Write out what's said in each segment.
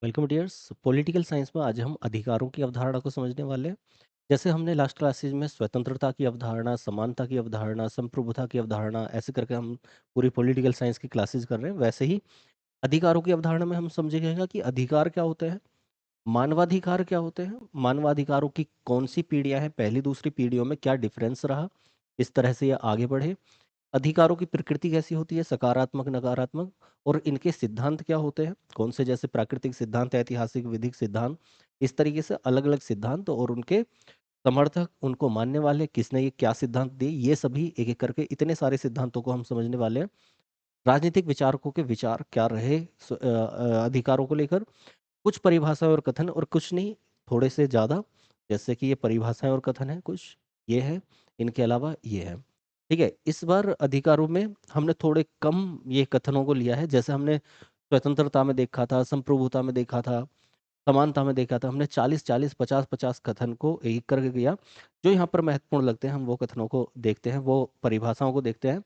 Welcome dears. Political science में आज हम अधिकारों की अवधारणा को समझने वाले हैं। जैसे हमने लास्ट क्लासेज में स्वतंत्रता की अवधारणा, समानता की अवधारणा, संप्रभुता की अवधारणा, ऐसे करके हम पूरी पॉलिटिकल साइंस की क्लासेज कर रहे हैं। वैसे ही अधिकारों की अवधारणा में हम समझेंगे कि अधिकार क्या होते हैं, मानवाधिकार क्या होते हैं, मानवाधिकारों की कौन सी पीढ़ियां हैं, पहली दूसरी पीढ़ियों में क्या डिफरेंस रहा, इस तरह से ये आगे बढ़े। अधिकारों की प्रकृति कैसी होती है, सकारात्मक, नकारात्मक, और इनके सिद्धांत क्या होते हैं, कौन से, जैसे प्राकृतिक सिद्धांत, ऐतिहासिक, विधिक सिद्धांत, इस तरीके से अलग अलग सिद्धांत और उनके समर्थक, उनको मानने वाले, किसने ये क्या सिद्धांत दिए, ये सभी एक एक करके इतने सारे सिद्धांतों को हम समझने वाले हैं। राजनीतिक विचारकों के विचार क्या रहे अधिकारों को लेकर, कुछ परिभाषाएं और कथन, और कुछ नहीं, थोड़े से ज़्यादा, जैसे कि ये परिभाषाएं और कथन है कुछ, ये है, इनके अलावा ये है। ठीक है, इस बार अधिकारों में हमने थोड़े कम ये कथनों को लिया है। जैसे हमने स्वतंत्रता में देखा था, संप्रभुता में देखा था, समानता में देखा था, हमने 40-40, 50-50 कथन को एक करके किया। जो यहाँ पर महत्वपूर्ण लगते हैं हम वो कथनों को देखते हैं, वो परिभाषाओं को देखते हैं।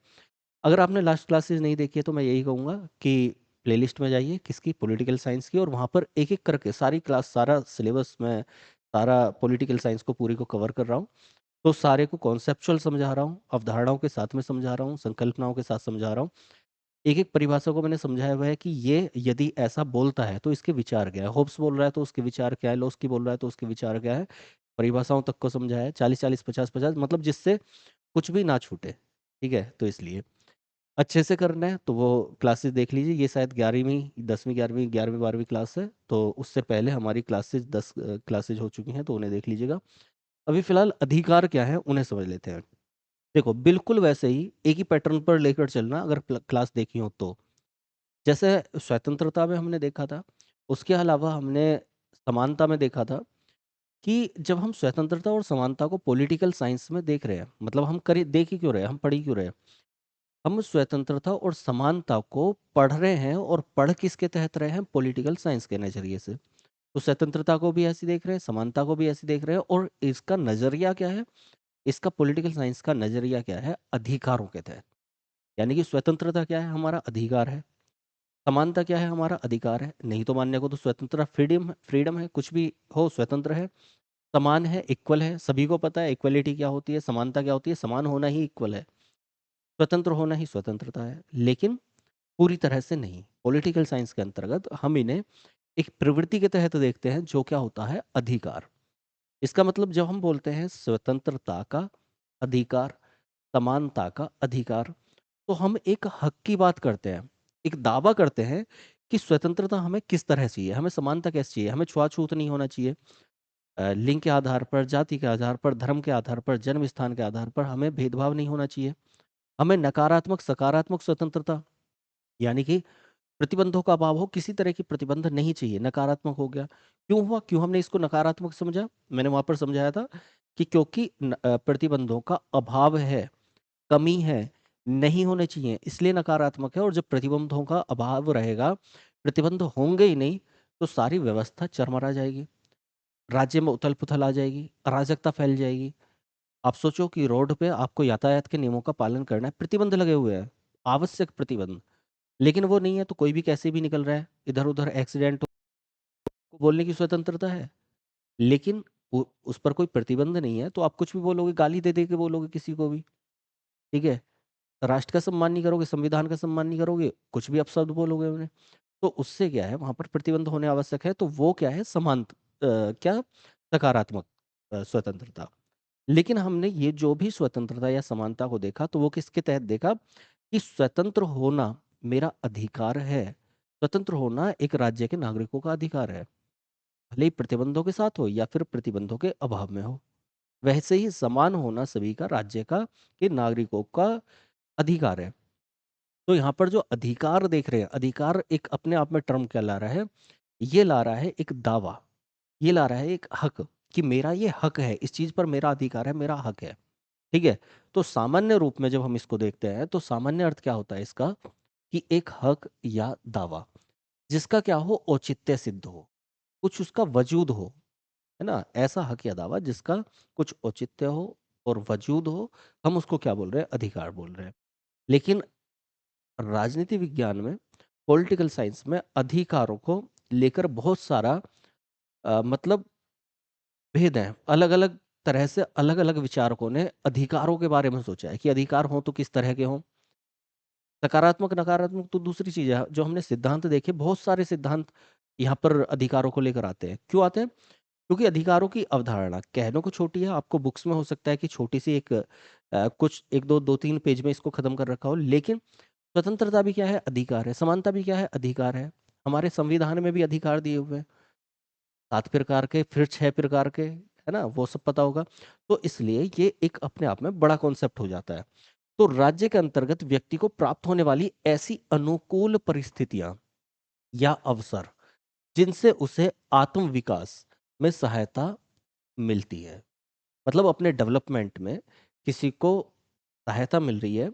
अगर आपने लास्ट क्लासेस नहीं देखी है तो मैं यही कहूँगा कि प्लेलिस्ट में जाइए किसकी, पॉलिटिकल साइंस की, और वहाँ पर एक एक करके सारी क्लास, सारा सिलेबस में, सारा पॉलिटिकल साइंस को पूरी को कवर कर रहा हूँ। तो सारे को कॉन्सेप्चुअल समझा रहा हूँ, अवधारणाओं के साथ में समझा रहा हूँ, संकल्पनाओं के साथ समझा रहा हूँ। एक एक परिभाषा को मैंने समझाया हुआ है कि ये यदि ऐसा बोलता है तो इसके विचार क्या है, होब्स बोल रहा है तो उसके विचार क्या है, लोस्की बोल रहा है तो उसके विचार क्या है। परिभाषाओं तक को समझाया है, 40-40, 50-50, मतलब जिससे कुछ भी ना छूटे। ठीक है, तो इसलिए अच्छे से करना है तो वो क्लासेस देख लीजिए। ये शायद 11वीं, 10वीं, 11वीं, 11वीं 12वीं क्लास है, तो उससे पहले हमारी क्लासेस 10 क्लासेज हो चुकी हैं, तो उन्हें देख लीजिएगा। अभी फिलहाल अधिकार क्या है उन्हें समझ लेते हैं। देखो, बिल्कुल वैसे ही एक ही पैटर्न पर लेकर चलना, अगर क्लास देखी हो तो। जैसे स्वतंत्रता में हमने देखा था, उसके अलावा हमने समानता में देखा था कि जब हम स्वतंत्रता और समानता को पॉलिटिकल साइंस में देख रहे हैं, मतलब हम करी देख ही क्यों रहे हैं, हम पढ़ ही क्यों रहे हैं, हम स्वतंत्रता और समानता को पढ़ रहे हैं, और पढ़ किसके तहत रहे हैं, पॉलिटिकल साइंस के नजरिए से। तो स्वतंत्रता को भी ऐसे देख रहे हैं, समानता को भी ऐसे देख रहे हैं, और इसका नजरिया क्या है, इसका पॉलिटिकल साइंस का नजरिया क्या है, अधिकारों के तहत। यानी कि स्वतंत्रता क्या है, हमारा अधिकार है। समानता क्या है, हमारा अधिकार है, नहीं तो मानने को तो स्वतंत्रता फ्रीडम, फ्रीडम है, कुछ भी हो स्वतंत्र है। समान है, इक्वल है, सभी को पता है इक्वलिटी क्या होती है, समानता क्या होती है, समान होना ही इक्वल है, स्वतंत्र होना ही स्वतंत्रता है। लेकिन पूरी तरह से नहीं। पॉलिटिकल साइंस के अंतर्गत हम इन्हें एक प्रवृत्ति के तहत देखते हैं, जो क्या होता है, अधिकार। इसका मतलब जब हम बोलते हैं स्वतंत्रता का अधिकार, समानता का अधिकार, तो हम एक हक की बात करते हैं, एक दावा करते हैं कि स्वतंत्रता हमें किस तरह चाहिए, हमें समानता कैसे चाहिए, हमें छुआछूत नहीं होना चाहिए, लिंग के आधार पर, जाति के आधार पर, धर्म के आधार पर, जन्म स्थान के आधार पर हमें भेदभाव नहीं होना चाहिए। हमें नकारात्मक, सकारात्मक स्वतंत्रता, यानी कि प्रतिबंधों का अभाव हो, किसी तरह की प्रतिबंध नहीं चाहिए, नकारात्मक हो गया। क्यों हुआ, क्यों हमने इसको नकारात्मक समझा, मैंने वहां पर समझाया था कि क्योंकि प्रतिबंधों का अभाव है, कमी है, नहीं होने चाहिए, इसलिए नकारात्मक है। और जब प्रतिबंधों का अभाव रहेगा, प्रतिबंध होंगे ही नहीं, तो सारी व्यवस्था चरमरा जाएगी, राज्य में उथल पुथल आ जाएगी, अराजकता फैल जाएगी। आप सोचो कि रोड पे आपको यातायात के नियमों का पालन करना है, प्रतिबंध लगे हुए हैं, आवश्यक प्रतिबंध, लेकिन वो नहीं है तो कोई भी कैसे भी निकल रहा है, इधर उधर एक्सीडेंट को बोलने की स्वतंत्रता है। लेकिन उस पर कोई प्रतिबंध नहीं है, तो आप कुछ भी बोलोगे, गाली दे दे के बोलोगे किसी को भी। ठीक है, राष्ट्र का सम्मान नहीं करोगे, संविधान का सम्मान नहीं करोगे, कुछ भी अपशब्द बोलोगे उन्हें। तो उससे क्या है, वहां पर प्रतिबंध होने आवश्यक है, तो वो क्या है, क्या, सकारात्मक स्वतंत्रता। लेकिन हमने ये जो भी स्वतंत्रता या समानता को देखा, तो वो किसके तहत देखा, कि स्वतंत्र होना मेरा अधिकार है। स्वतंत्र होना एक राज्य के नागरिकों का अधिकार है, भले ही प्रतिबंधों के साथ हो या फिर प्रतिबंधों के अभाव में हो। वैसे ही समान होना सभी का, राज्य का, के नागरिकों का अधिकार है। तो यहाँ पर जो अधिकार देख रहे हैं, अधिकार एक अपने आप में टर्म क्या ला रहा है, ये ला रहा है एक दावा, ये ला रहा है एक हक, कि मेरा ये हक है, इस चीज पर मेरा अधिकार है, मेरा हक है। ठीक है, तो सामान्य रूप में जब हम इसको देखते हैं, तो सामान्य अर्थ क्या होता है इसका, कि एक हक या दावा जिसका क्या हो, औचित्य सिद्ध हो, कुछ उसका वजूद हो, है ना, ऐसा हक या दावा जिसका कुछ औचित्य हो और वजूद हो, हम उसको क्या बोल रहे हैं, अधिकार बोल रहे हैं। लेकिन राजनीति विज्ञान में, पॉलिटिकल साइंस में, अधिकारों को लेकर बहुत सारा मतलब भेद हैं। अलग-अलग तरह से अलग-अलग विचारकों ने अधिकारों के बारे में सोचा है कि अधिकार हों तो किस तरह के हों। सकारात्मक, नकारात्मक तो दूसरी चीज़ है। जो हमने सिद्धांत देखे, बहुत सारे सिद्धांत यहाँ पर अधिकारों को लेकर आते हैं। क्यों आते हैं? क्योंकि अधिकारों की अवधारणा कहने को छोटी है, आपको बुक्स में हो सकता है कि छोटी-सी एक कुछ 1-2 2-3 पेज में इसको खत्म कर रखा हो, लेकिन स्वतंत्रता भी क्या है? अधिकार है। समानता भी क्या है? अधिकार है। हमारे संविधान में भी अधिकार दिए हुए हैं। 7 प्रकार के, फिर 6 प्रकार के, है ना? वो सब पता होगा। तो इसलिए ये एक अपने आप में बड़ा कॉन्सेप्ट हो जाता है। तो राज्य के अंतर्गत व्यक्ति को प्राप्त होने वाली ऐसी अनुकूल परिस्थितियाँ या अवसर, जिनसे उसे आत्म विकास में सहायता मिलती है। मतलब अपने डेवलपमेंट में किसी को सहायता मिल रही है,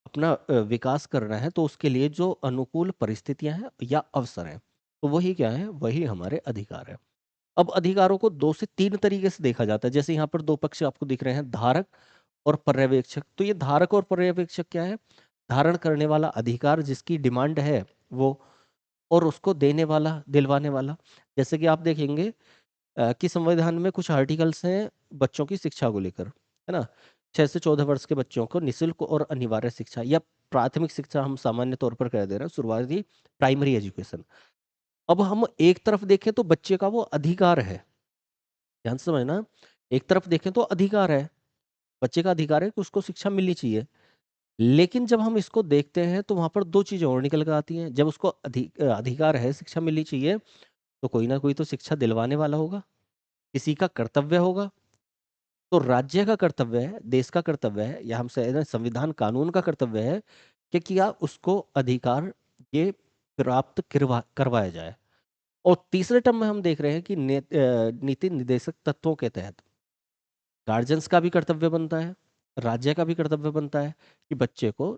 अपना विकास करना है, तो उसके लिए जो अनुकूल परिस्थितियाँ हैं या अवसर हैं, तो वही क्या है? वही हमारे अधिकार हैं। अब अधिकारों को 2 से 3 तरीके से देखा जाता है। जैसे यहाँ पर 2 पक्ष आपको दिख रहे हैं, धारक और पर्यवेक्षक। तो ये धारक और पर्यवेक्षक क्या है? धारण करने वाला अधिकार, जिसकी डिमांड है वो, और उसको देने वाला, दिलवाने वाला। जैसे कि आप देखेंगे कि संविधान में कुछ आर्टिकल्स हैं बच्चों की शिक्षा को लेकर, है ना? 6 से 14 वर्ष के बच्चों को निःशुल्क और अनिवार्य शिक्षा या प्राथमिक शिक्षा हम सामान्य तौर पर कह दे रहे हैं, शुरुआती प्राइमरी एजुकेशन। अब हम एक तरफ देखें तो बच्चे का वो अधिकार है। ध्यान से समझना, एक तरफ देखें तो अधिकार है, बच्चे का अधिकार है कि उसको शिक्षा मिलनी चाहिए। लेकिन जब हम इसको देखते हैं तो वहाँ पर 2 चीज़ें और निकल कर आती हैं। जब उसको अधिकार है, शिक्षा मिलनी चाहिए, तो कोई ना कोई तो शिक्षा दिलवाने वाला होगा, किसी का कर्तव्य होगा। तो राज्य का कर्तव्य है, देश का कर्तव्य है, या हम संविधान कानून का कर्तव्य है कि क्या उसको अधिकार ये प्राप्त करवाया जाए। और तीसरे टर्म में हम देख रहे हैं कि नीति निर्देशक तत्वों के तहत गार्जियंस का भी कर्तव्य बनता है, राज्य का भी कर्तव्य बनता है कि बच्चे को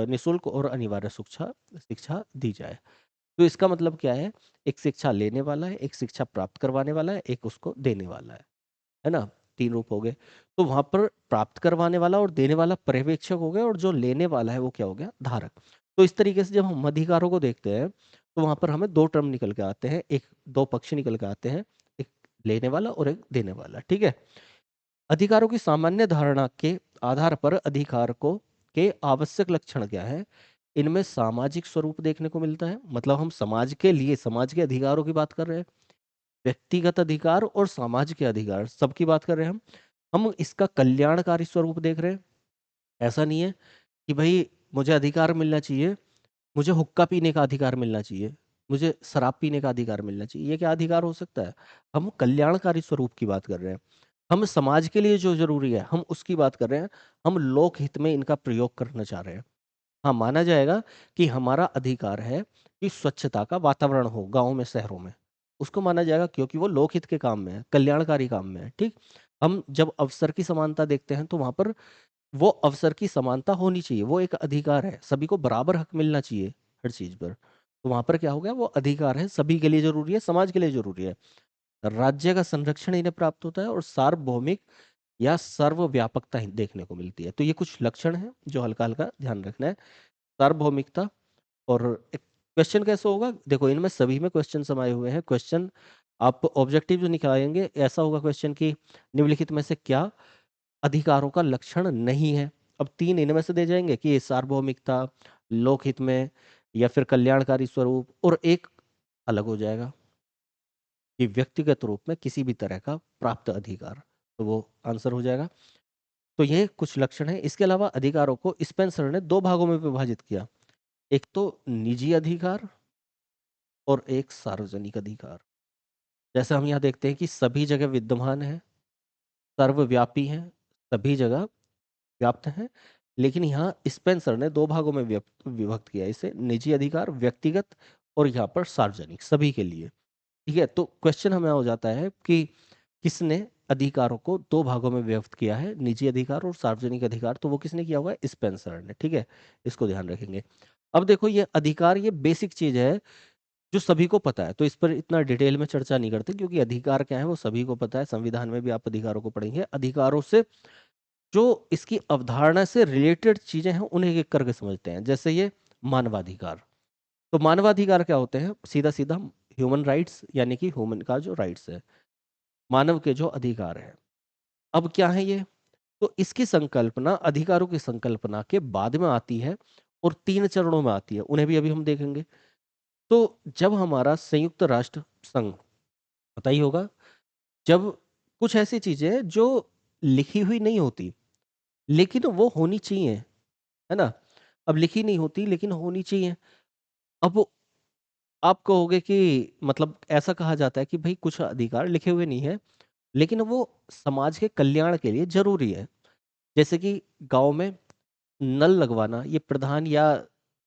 निःशुल्क और अनिवार्य शिक्षा शिक्षा दी जाए। तो इसका मतलब क्या है? एक शिक्षा लेने वाला है, एक शिक्षा प्राप्त करवाने वाला है, एक उसको देने वाला है ना? 3 रूप हो गए। तो वहाँ पर प्राप्त करवाने वाला और देने वाला पर्यवेक्षक हो गया, और जो लेने वाला है वो क्या हो गया? धारक। तो इस तरीके से जब हम अधिकारों को देखते हैं, तो वहाँ पर हमें 2 टर्म निकल के आते हैं, 2 पक्ष निकल के आते हैं, एक लेने वाला और एक देने वाला, ठीक है? अधिकारों की सामान्य धारणा के आधार पर अधिकार को के आवश्यक लक्षण क्या है? इनमें सामाजिक स्वरूप देखने को मिलता है, मतलब हम समाज के लिए, समाज के अधिकारों की बात कर रहे हैं। व्यक्तिगत अधिकार और समाज के अधिकार सबकी बात कर रहे हैं हम। हम इसका कल्याणकारी स्वरूप देख रहे हैं। ऐसा नहीं है कि भई मुझे अधिकार मिलना चाहिए, मुझे हुक्का पीने का अधिकार मिलना चाहिए, मुझे शराब पीने का अधिकार मिलना चाहिए। ये क्या अधिकार हो सकता है? हम कल्याणकारी स्वरूप की बात कर रहे हैं। हम समाज के लिए जो ज़रूरी है, हम उसकी बात कर रहे हैं। हम लोक हित में इनका प्रयोग करना चाह रहे हैं। हाँ, माना जाएगा कि हमारा अधिकार है कि स्वच्छता का वातावरण हो गाँव में, शहरों में। उसको माना जाएगा क्योंकि वो लोकहित के काम में है, कल्याणकारी काम में है, ठीक? हम जब अवसर की समानता देखते हैं तो वहाँ पर वो अवसर की समानता होनी चाहिए, वो एक अधिकार है, सभी को बराबर हक मिलना चाहिए हर चीज़ पर। तो वहाँ पर क्या हो गया? वो अधिकार है, सभी के लिए ज़रूरी है, समाज के लिए ज़रूरी है। राज्य का संरक्षण इन्हें प्राप्त होता है और सार्वभौमिक या सर्वव्यापकता ही देखने को मिलती है। तो ये कुछ लक्षण हैं जो हल्का-हल्का ध्यान रखना है। सार्वभौमिकता, और एक क्वेश्चन कैसे होगा? देखो, इनमें सभी में क्वेश्चन समाये हुए हैं। क्वेश्चन आप ऑब्जेक्टिव जो निकालेंगे, ऐसा होगा क्वेश्चन कि निम्नलिखित में से क्या अधिकारों का लक्षण नहीं है? अब 3 इनमें से दे जाएँगे कि सार्वभौमिकता, लोकहित में, या फिर कल्याणकारी स्वरूप, और एक अलग हो जाएगा कि व्यक्तिगत रूप में किसी भी तरह का प्राप्त अधिकार। तो वो आंसर हो जाएगा। तो ये कुछ लक्षण हैं। इसके अलावा अधिकारों को स्पेंसर ने 2 भागों में विभाजित किया। एक तो निजी अधिकार और एक सार्वजनिक अधिकार। जैसे हम यहाँ देखते हैं कि सभी जगह विद्यमान है, सर्वव्यापी है, सभी जगह व्याप्त है। लेकिन यहाँ स्पेंसर ने 2 भागों में विभक्त किया इसे, निजी अधिकार, व्यक्तिगत, और यहाँ पर सार्वजनिक, सभी के लिए। ठीक है? तो क्वेश्चन हमें हो जाता है कि किसने अधिकारों को 2 भागों में विभक्त किया है, निजी अधिकार और सार्वजनिक अधिकार? तो वो किसने किया हुआ है? स्पेंसर ने, ठीक है? इसको ध्यान रखेंगे। अब देखो, ये अधिकार, ये बेसिक चीज़ है जो सभी को पता है, तो इस पर इतना डिटेल में चर्चा नहीं करते, क्योंकि अधिकार क्या है वो सभी को पता है। संविधान में भी आप अधिकारों को पढ़ेंगे। अधिकारों से जो इसकी अवधारणा से रिलेटेड चीज़ें हैं, उन्हें एक-एक करके समझते हैं। जैसे ये मानवाधिकार। तो मानवाधिकार क्या होते हैं? सीधा-सीधा ह्यूमन राइट्स यानी कि ह्यूमन का जो राइट्स है, मानव के जो अधिकार है। अब क्या है ये? तो इसकी संकल्पना, अधिकारों की संकल्पना के बाद में आती है और 3 चरणों में आती है, उन्हें भी अभी हम देखेंगे। तो जब हमारा संयुक्त राष्ट्र संघ, पता ही होगा, जब कुछ ऐसी चीजें हैं जो लिखी हुई नहीं होती, लेकिन वो होनी चाहिए, है ना? अब लिखी नहीं होती लेकिन होनी चाहिए। अब आप कहोगे कि मतलब ऐसा कहा जाता है कि भई कुछ अधिकार लिखे हुए नहीं है, लेकिन वो समाज के कल्याण के लिए ज़रूरी है। जैसे कि गाँव में नल लगवाना, ये प्रधान या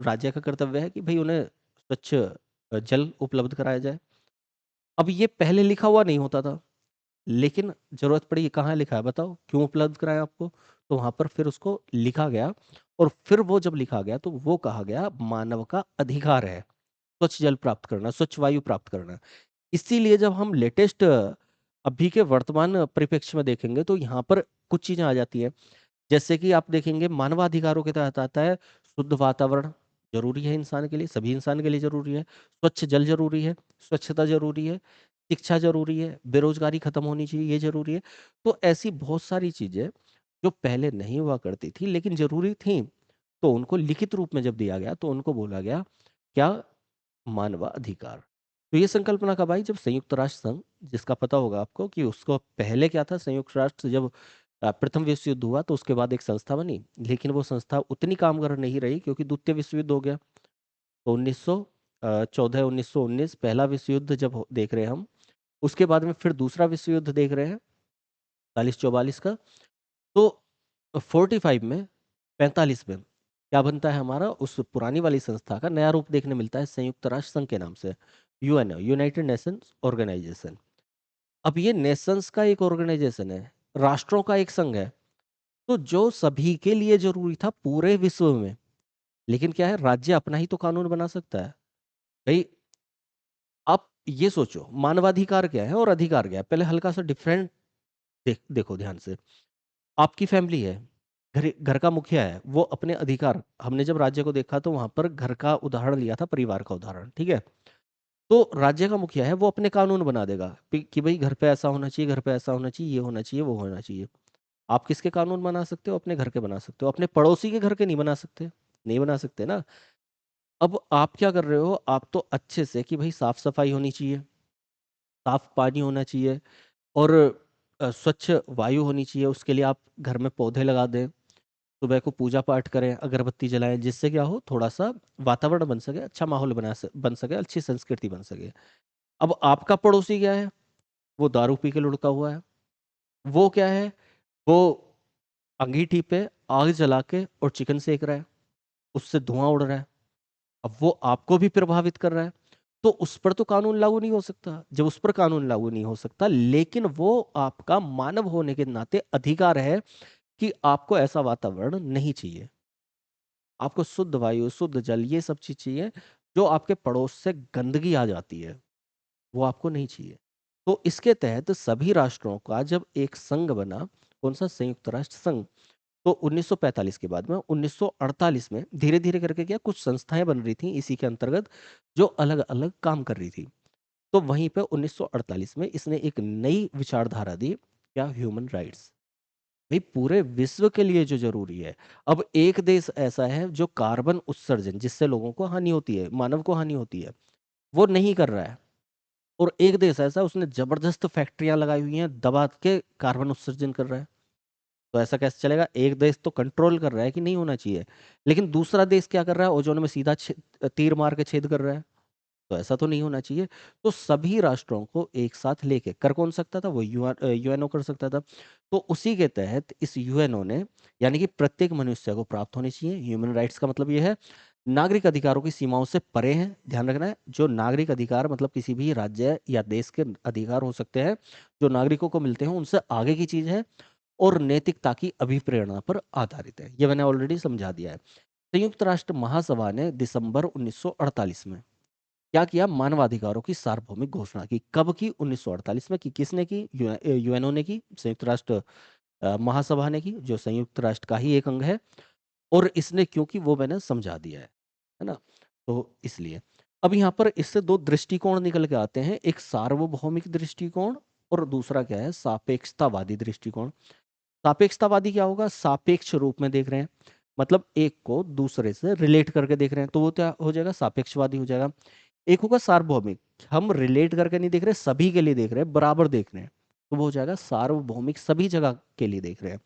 राज्य का कर्तव्य है कि भई उन्हें स्वच्छ जल उपलब्ध कराया जाए। अब ये पहले लिखा हुआ नहीं होता था, लेकिन ज़रूरत पड़ी, ये कहाँ लिखा है बताओ? क्यों उपलब्ध कराएँ आपको? तो वहाँ पर फिर उसको लिखा गया, और फिर वो जब लिखा गया तो वो कहा गया मानव का अधिकार है, स्वच्छ जल प्राप्त करना, स्वच्छ वायु प्राप्त करना। इसीलिए जब हम लेटेस्ट अभी के वर्तमान परिप्रेक्ष्य में देखेंगे तो यहाँ पर कुछ चीज़ें आ जाती हैं। जैसे कि आप देखेंगे मानवाधिकारों के तहत आता है शुद्ध वातावरण, ज़रूरी है इंसान के लिए, सभी इंसान के लिए ज़रूरी है। स्वच्छ जल ज़रूरी है, स्वच्छता ज़रूरी है, शिक्षा ज़रूरी है, बेरोज़गारी खत्म होनी चाहिए, ये ज़रूरी है। तो ऐसी बहुत सारी चीज़ें जो पहले नहीं हुआ करती थी लेकिन ज़रूरी थी, तो उनको लिखित रूप में जब दिया गया तो उनको बोला गया क्या? मानवाधिकार। तो ये संकल्पना कब आई? जब संयुक्त राष्ट्र संघ, जिसका पता होगा आपको कि उसको पहले क्या था, संयुक्त राष्ट्र जब प्रथम विश्व युद्ध हुआ तो उसके बाद एक संस्था बनी, लेकिन वो संस्था उतनी कामगार नहीं रही क्योंकि द्वितीय विश्व युद्ध हो गया। तो 1914 1919 पहला विश्व युद्ध जब देख रहे हैं हम, उसके बाद में फिर दूसरा विश्व युद्ध देख रहे हैं 43-44 का। तो 45 में, 45 में क्या बनता है हमारा? उस पुरानी वाली संस्था का नया रूप देखने मिलता है संयुक्त राष्ट्र संघ के नाम से, यूएनओ, यूनाइटेड नेशंस ऑर्गेनाइजेशन। अब ये नेशंस का एक ऑर्गेनाइजेशन है, राष्ट्रों का एक संघ है, तो जो सभी के लिए जरूरी था पूरे विश्व में। लेकिन क्या है, राज्य अपना ही तो कानून बना सकता है भाई। आप ये सोचो मानवाधिकार क्या है और अधिकार क्या है, पहले हल्का सा डिफरेंट देखो ध्यान से। आपकी फैमिली है, घर घर का मुखिया है, वो अपने अधिकार, हमने जब राज्य को देखा तो वहां पर घर का उदाहरण लिया था, परिवार का उदाहरण, ठीक है? तो राज्य का मुखिया है, वो अपने कानून बना देगा कि भाई घर पे ऐसा होना चाहिए, घर पे ऐसा होना चाहिए, ये होना चाहिए, वो होना चाहिए। आप किसके कानून बना सकते हो? अपने घर के बना सकते हो, अपने पड़ोसी के घर के नहीं बना सकते, नहीं बना सकते ना। अब आप क्या कर रहे हो? आप तो अच्छे से कि भाई साफ सफाई होनी चाहिए, साफ पानी होना चाहिए, और स्वच्छ वायु होनी चाहिए, उसके लिए आप घर में पौधे लगा दें, सुबह को पूजा पाठ करें, अगरबत्ती जलाएं, जिससे क्या हो, थोड़ा सा वातावरण बन सके, अच्छा माहौल बन सके, अच्छी संस्कृति बन सके। अब आपका पड़ोसी क्या है? वो दारू पी के लुढ़का हुआ है। वो क्या है? वो अंगीठी पे आग जला के और चिकन सेक रहा है, उससे धुआं उड़ रहा है। अब वो आपको भी प्रभावित कर रहा है, तो उस पर तो कानून लागू नहीं हो सकता। जब उस पर कानून लागू नहीं हो सकता, लेकिन वो आपका मानव होने के नाते अधिकार है कि आपको ऐसा वातावरण नहीं चाहिए, आपको शुद्ध वायु, शुद्ध जल, ये सब चीज चाहिए। जो आपके पड़ोस से गंदगी आ जाती है वो आपको नहीं चाहिए। तो इसके तहत सभी राष्ट्रों का जब एक संघ बना, कौन सा? संयुक्त राष्ट्र संघ। तो 1945 के बाद में 1948 में धीरे धीरे करके क्या कुछ संस्थाएं बन रही थी इसी के अंतर्गत, जो अलग अलग काम कर रही थी। तो वहीं पे 1948 में इसने एक नई विचारधारा दी, क्या? Human rights. भाई पूरे विश्व के लिए जो जरूरी है। अब एक देश ऐसा है जो कार्बन उत्सर्जन, जिससे लोगों को हानि होती है, मानव को हानि होती है, वो नहीं कर रहा है, और एक देश ऐसा उसने जबरदस्त फैक्ट्रियां लगाई हुई हैं, दबा के कार्बन उत्सर्जन कर रहा है। तो ऐसा कैसे चलेगा? एक देश तो कंट्रोल कर रहा है कि नहीं होना चाहिए, लेकिन दूसरा देश क्या कर रहा है? ओजोन में सीधा तीर मार के छेद कर रहा है। तो ऐसा तो नहीं होना चाहिए। तो सभी राष्ट्रों को एक साथ लेके कर कौन सकता था? वो यूएनओ कर सकता था। तो उसी के तहत इस यूएनओ ने, यानी कि प्रत्येक मनुष्य को प्राप्त होनी चाहिए, ह्यूमन राइट्स का मतलब ये है नागरिक अधिकारों की सीमाओं से परे हैं। ध्यान रखना है, जो नागरिक अधिकार मतलब किसी भी राज्य या देश के अधिकार हो सकते हैं जो नागरिकों को मिलते हैं, उनसे आगे की चीज है, और नैतिकता की अभिप्रेरणा पर आधारित है। ये मैंने ऑलरेडी समझा दिया है। संयुक्त राष्ट्र महासभा ने दिसंबर 1948 में क्या किया? मानवाधिकारों की सार्वभौमिक घोषणा की। कब की? 1948 में की। किसने की? यूएनओ ने की, संयुक्त राष्ट्र महासभा ने की, जो संयुक्त राष्ट्र का ही एक अंग है। और इसने क्योंकि वो मैंने समझा दिया है ना? तो इसलिए अब यहाँ पर इससे दो दृष्टिकोण निकल के आते हैं, एक सार्वभौमिक दृष्टिकोण और दूसरा क्या है, सापेक्षतावादी दृष्टिकोण। सापेक्षतावादी क्या होगा, सापेक्ष रूप में देख रहे हैं, मतलब एक को दूसरे से रिलेट करके देख रहे हैं, तो वो क्या हो जाएगा, सापेक्षवादी हो जाएगा। एक होगा सार्वभौमिक, हम रिलेट करके नहीं देख रहे, सभी के लिए देख रहे हैं, बराबर देख रहे हैं, तो वो हो जाएगा सार्वभौमिक, सभी जगह के लिए देख रहे हैं।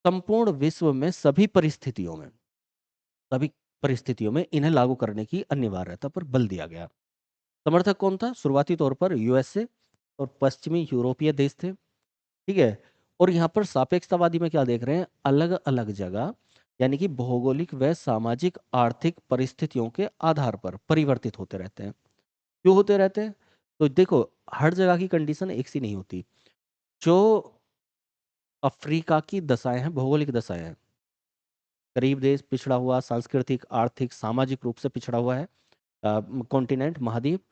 संपूर्ण विश्व में सभी परिस्थितियों में इन्हें लागू करने की अनिवार्यता पर बल दिया गया। समर्थक कौन था, शुरुआती तौर पर यूएसए और पश्चिमी यूरोपीय देश थे, ठीक है। और यहाँ पर सापेक्षतावादी में क्या देख रहे हैं, अलग अलग जगह, यानी कि भौगोलिक व सामाजिक आर्थिक परिस्थितियों के आधार पर परिवर्तित होते रहते हैं। क्यों होते रहते हैं, तो देखो हर जगह की कंडीशन एक सी नहीं होती। जो अफ्रीका की दशाएं हैं, भौगोलिक दशाएं हैं, गरीब देश, पिछड़ा हुआ, सांस्कृतिक आर्थिक सामाजिक रूप से पिछड़ा हुआ है कॉन्टिनेंट, महाद्वीप,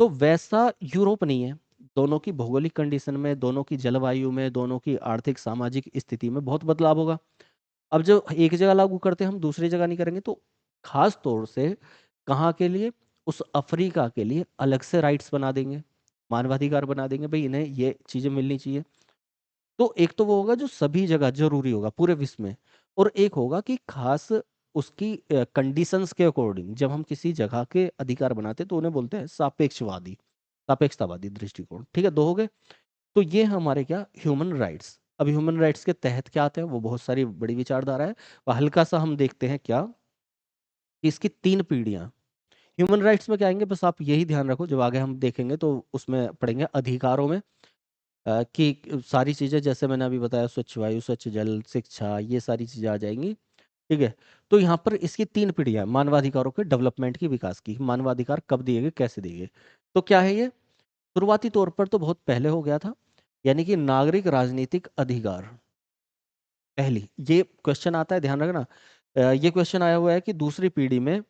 तो वैसा यूरोप नहीं है। दोनों की भौगोलिक कंडीशन में, दोनों की जलवायु में, दोनों की आर्थिक सामाजिक स्थिति में बहुत बदलाव होगा। अब जो एक जगह लागू करते हैं हम दूसरी जगह नहीं करेंगे, तो खास तौर से कहाँ के लिए, उस अफ्रीका के लिए अलग से राइट्स बना देंगे, मानवाधिकार बना देंगे, भाई इन्हें ये चीजें मिलनी चाहिए। तो एक तो वो होगा जो सभी जगह जरूरी होगा पूरे विश्व में, और एक होगा कि खास उसकी कंडीशंस के अकॉर्डिंग जब हम किसी जगह के अधिकार बनाते हैं तो उन्हें बोलते हैं सापेक्षवादी, सापेक्षतावादी दृष्टिकोण, ठीक है, दो हो गए। तो ये हमारे क्या, ह्यूमन राइट्स। अब ह्यूमन राइट्स के तहत क्या आते हैं, वो बहुत सारी बड़ी विचारधारा है, और हल्का सा हम देखते हैं क्या, कि इसकी तीन पीढ़ियां। ह्यूमन राइट्स में क्या आएंगे, बस आप यही ध्यान रखो, जब आगे हम देखेंगे तो उसमें पढ़ेंगे अधिकारों में, कि सारी चीजें जैसे मैंने अभी बताया, स्वच्छ वायु, स्वच्छ जल, शिक्षा, ये सारी चीजें आ जाएंगी, ठीक है। तो यहाँ पर इसकी तीन पीढ़ियां, मानवाधिकारों के डेवलपमेंट की, विकास की, मानवाधिकार कब दिए गए, कैसे दिए गए। तो क्या है ये, शुरुआती तौर पर तो बहुत पहले हो गया था, यानी कि नागरिक राजनीतिक अधिकार। पहली ये क्वेश्चन आता है, ध्यान रखना, ये क्वेश्चन आया हुआ है कि दूसरी पीढ़ी में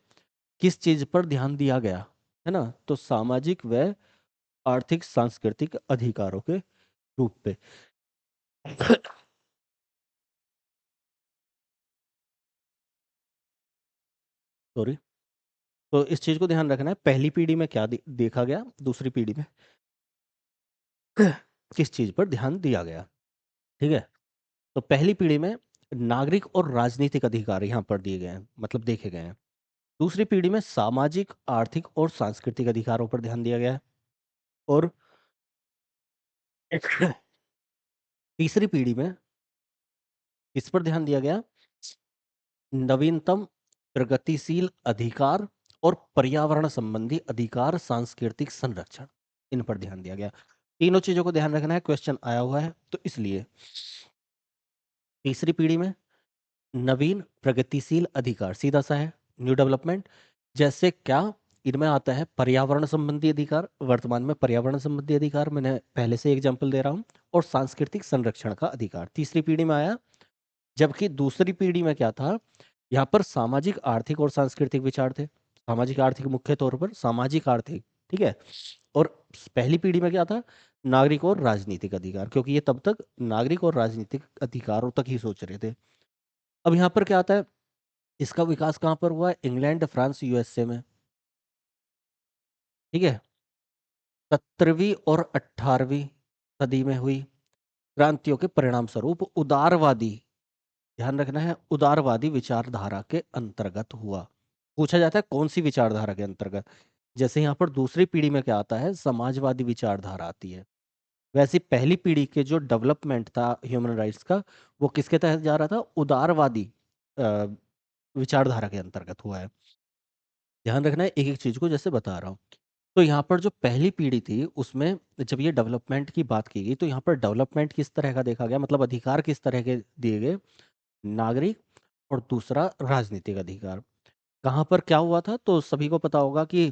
किस चीज पर ध्यान दिया गया, है ना, तो सामाजिक व आर्थिक सांस्कृतिक अधिकारों के रूप पे। सॉरी। तो इस चीज को ध्यान रखना है, पहली पीढ़ी में क्या देखा गया, दूसरी पीढ़ी में किस चीज पर ध्यान दिया गया, ठीक है। तो पहली पीढ़ी में नागरिक और राजनीतिक अधिकार यहाँ पर दिए गए हैं, मतलब देखे गए हैं। दूसरी पीढ़ी में सामाजिक आर्थिक और सांस्कृतिक अधिकारों पर ध्यान दिया गया है। और तीसरी पीढ़ी में किस पर ध्यान दिया गया, नवीनतम प्रगतिशील अधिकार और पर्यावरण संबंधी अधिकार, सांस्कृतिक संरक्षण, इन पर ध्यान दिया गया। तीनों चीजों को ध्यान रखना है, क्वेश्चन आया हुआ है तो इसलिए। तीसरी पीढ़ी में नवीन प्रगतिशील अधिकार, सीधा सा है, न्यू डेवलपमेंट, जैसे क्या, इनमें आता है पर्यावरण संबंधी अधिकार, वर्तमान में पर्यावरण संबंधी अधिकार मैंने पहले से एग्जांपल दे रहा हूं, और सांस्कृतिक संरक्षण का अधिकार तीसरी पीढ़ी में आया। जबकि दूसरी पीढ़ी में क्या था, यहाँ पर सामाजिक आर्थिक और सांस्कृतिक विचार थे, सामाजिक आर्थिक मुख्य तौर पर सामाजिक आर्थिक, ठीक है। और पहली पीढ़ी में क्या था, नागरिक और राजनीतिक अधिकार, क्योंकि ये तब तक नागरिक और राजनीतिक अधिकारों तक ही सोच रहे थे। अब यहाँ पर क्या आता है, इसका विकास कहाँ पर हुआ है, इंग्लैंड, फ्रांस, यूएसए में, ठीक है। 17वीं और 18वीं सदी में हुई क्रांतियों के परिणाम स्वरूप उदारवादी, ध्यान रखना है, उदारवादी विचारधारा के अंतर्गत हुआ। पूछा जाता है कौन सी विचारधारा के अंतर्गत, जैसे यहाँ पर दूसरी पीढ़ी में क्या आता है, समाजवादी विचारधारा आती है। वैसे पहली पीढ़ी के जो डेवलपमेंट था ह्यूमन राइट्स का, वो किसके तहत जा रहा था, उदारवादी अ, विचारधारा के अंतर्गत हुआ है। ध्यान रखना है एक एक चीज को जैसे बता रहा हूँ। तो यहाँ पर जो पहली पीढ़ी थी उसमें जब ये डेवलपमेंट की बात की गई, तो यहाँ पर डेवलपमेंट किस तरह का देखा गया, मतलब अधिकार किस तरह के दिए गए, नागरिक और दूसरा राजनीतिक अधिकार। कहाँ पर क्या हुआ था, तो सभी को पता होगा कि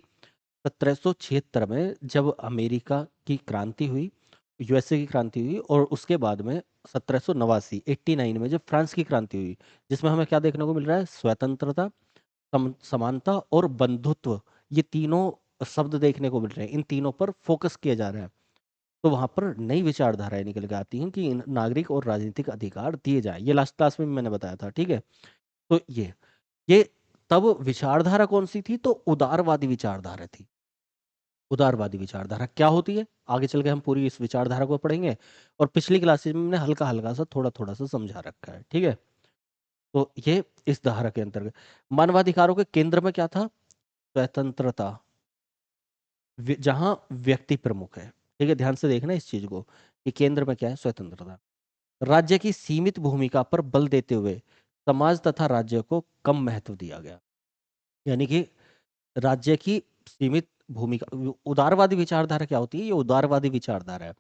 1776 में जब अमेरिका की क्रांति हुई, यूएसए की क्रांति हुई, और उसके बाद में 1789 89 में जब फ्रांस की क्रांति हुई, जिसमें हमें क्या देखने को मिल रहा है, स्वतंत्रता, समानता और बंधुत्व, ये तीनों शब्द देखने को मिल रहे हैं, इन तीनों पर फोकस किया जा रहा है। तो वहां पर नई विचारधाराएं निकल के आती हैं कि नागरिक और राजनीतिक अधिकार दिए जाए, ये लास्ट क्लास में भी मैंने बताया था, ठीक है। तो ये तब विचारधारा कौन सी थी? तो उदारवादी विचारधारा थी। उदारवादी विचारधारा क्या होती है, आगे चल के हम पूरी इस विचारधारा को पढ़ेंगे, और पिछली क्लासेज में हमने हल्का हल्का सा थोड़ा थोड़ा सा समझा रखा है, ठीक है। तो ये इस धारा के अंतर्गत मानवाधिकारों के केंद्र में क्या था? स्वतंत्रता, जहां व्यक्ति प्रमुख है, ठीक है। ध्यान से देखना इस चीज को कि केंद्र में क्या है? स्वतंत्रता। राज्य की सीमित भूमिका पर बल देते हुए समाज तथा राज्य को कम महत्व दिया गया। यानी कि राज्य की सीमित भूमिका, उदारवादी विचारधारा क्या होती है? ये उदारवादी विचारधारा है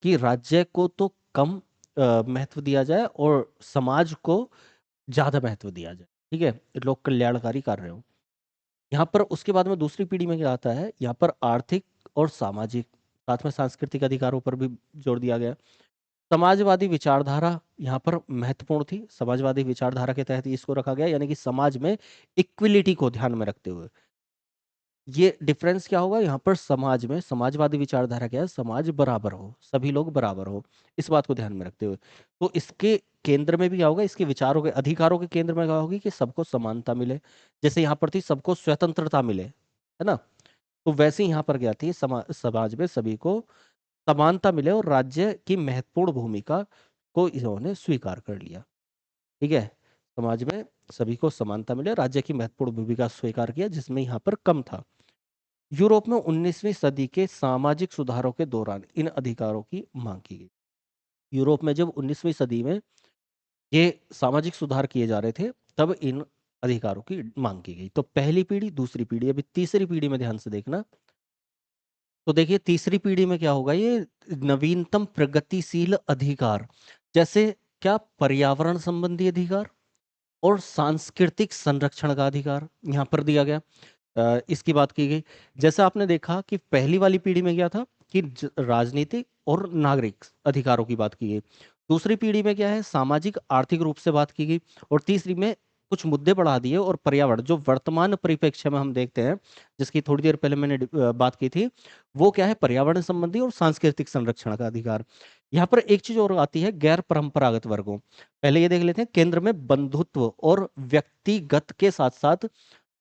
कि राज्य को तो कम महत्व दिया जाए और समाज को ज्यादा महत्व दिया जाए, ठीक है, लोक कल्याणकारी कार्य हो। यहाँ पर उसके बाद में दूसरी पीढ़ी में क्या आता है? यहाँ पर आर्थिक और सामाजिक, साथ में सांस्कृतिक अधिकारों पर भी जोर दिया गया। समाजवादी विचारधारा यहाँ पर महत्वपूर्ण थी। समाजवादी विचारधारा के तहत इसको रखा गया, यानी कि समाज में इक्विलिटी को ध्यान में रखते हुए। ये डिफरेंस क्या होगा यहाँ पर? समाज में समाजवादी विचारधारा क्या है? समाज बराबर हो, सभी लोग बराबर हो, इस बात को ध्यान में रखते हुए। तो इसके केंद्र में भी क्या होगा? इसके विचारों के, अधिकारों के केंद्र में क्या होगी? कि सबको समानता मिले। जैसे यहाँ पर थी सबको स्वतंत्रता मिले, है ना, तो वैसे ही यहाँ पर क्या थी? समाज में सभी को समानता मिले और राज्य की महत्वपूर्ण भूमिका को इन्होंने स्वीकार कर लिया, ठीक है। समाज में सभी को समानता मिले, राज्य की महत्वपूर्ण भूमिका स्वीकार किया, जिसमें यहाँ पर कम था। यूरोप में 19वीं सदी के सामाजिक सुधारों के दौरान इन अधिकारों की मांग की गई। यूरोप में जब 19वीं सदी में ये सामाजिक सुधार किए जा रहे थे, तब इन अधिकारों की मांग की गई। तो पहली पीढ़ी, दूसरी पीढ़ी, अभी तीसरी पीढ़ी में ध्यान से देखना। तो देखिए तीसरी पीढ़ी में क्या होगा? ये नवीनतम प्रगतिशील अधिकार, जैसे क्या? पर्यावरण संबंधी अधिकार और सांस्कृतिक संरक्षण का अधिकार यहाँ पर दिया गया। इसकी बात की गई। जैसे आपने देखा कि पहली वाली पीढ़ी में क्या था? कि राजनीतिक और नागरिक अधिकारों की बात की गई। दूसरी पीढ़ी में क्या है? सामाजिक आर्थिक रूप से बात की गई। और तीसरी में कुछ मुद्दे बढ़ा दिए, और पर्यावरण, जो वर्तमान परिप्रेक्ष्य में हम देखते हैं, जिसकी थोड़ी देर पहले मैंने बात की थी, वो क्या है? पर्यावरण संबंधी और सांस्कृतिक संरक्षण का अधिकार। यहाँ पर एक चीज और आती है, गैर परंपरागत वर्गों। पहले ये देख लेते हैं, केंद्र में बंधुत्व और व्यक्तिगत के साथ साथ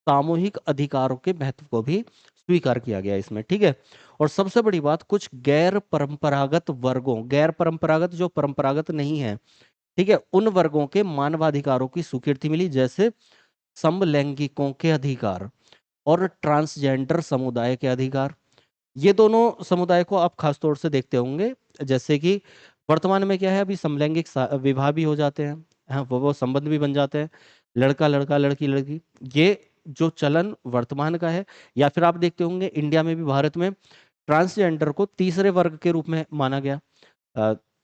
सामूहिक अधिकारों के महत्व को भी स्वीकार किया गया इसमें, ठीक है। और सबसे बड़ी बात, कुछ गैर परंपरागत वर्गों, गैर परंपरागत जो परंपरागत नहीं है, ठीक है, उन वर्गों के मानवाधिकारों की स्वीकृति मिली, जैसे समलैंगिकों के अधिकार और ट्रांसजेंडर समुदाय के अधिकार। ये दोनों समुदाय को आप खास तौर से देखते होंगे, जैसे कि वर्तमान में क्या है? अभी समलैंगिक विवाह भी हो जाते हैं, हाँ, वो संबंध भी बन जाते हैं, लड़का लड़का, लड़की लड़की। ये जो चलन वर्तमान का है, या फिर आप देखते होंगे इंडिया में भी, भारत में ट्रांसजेंडर को तीसरे वर्ग के रूप में माना गया।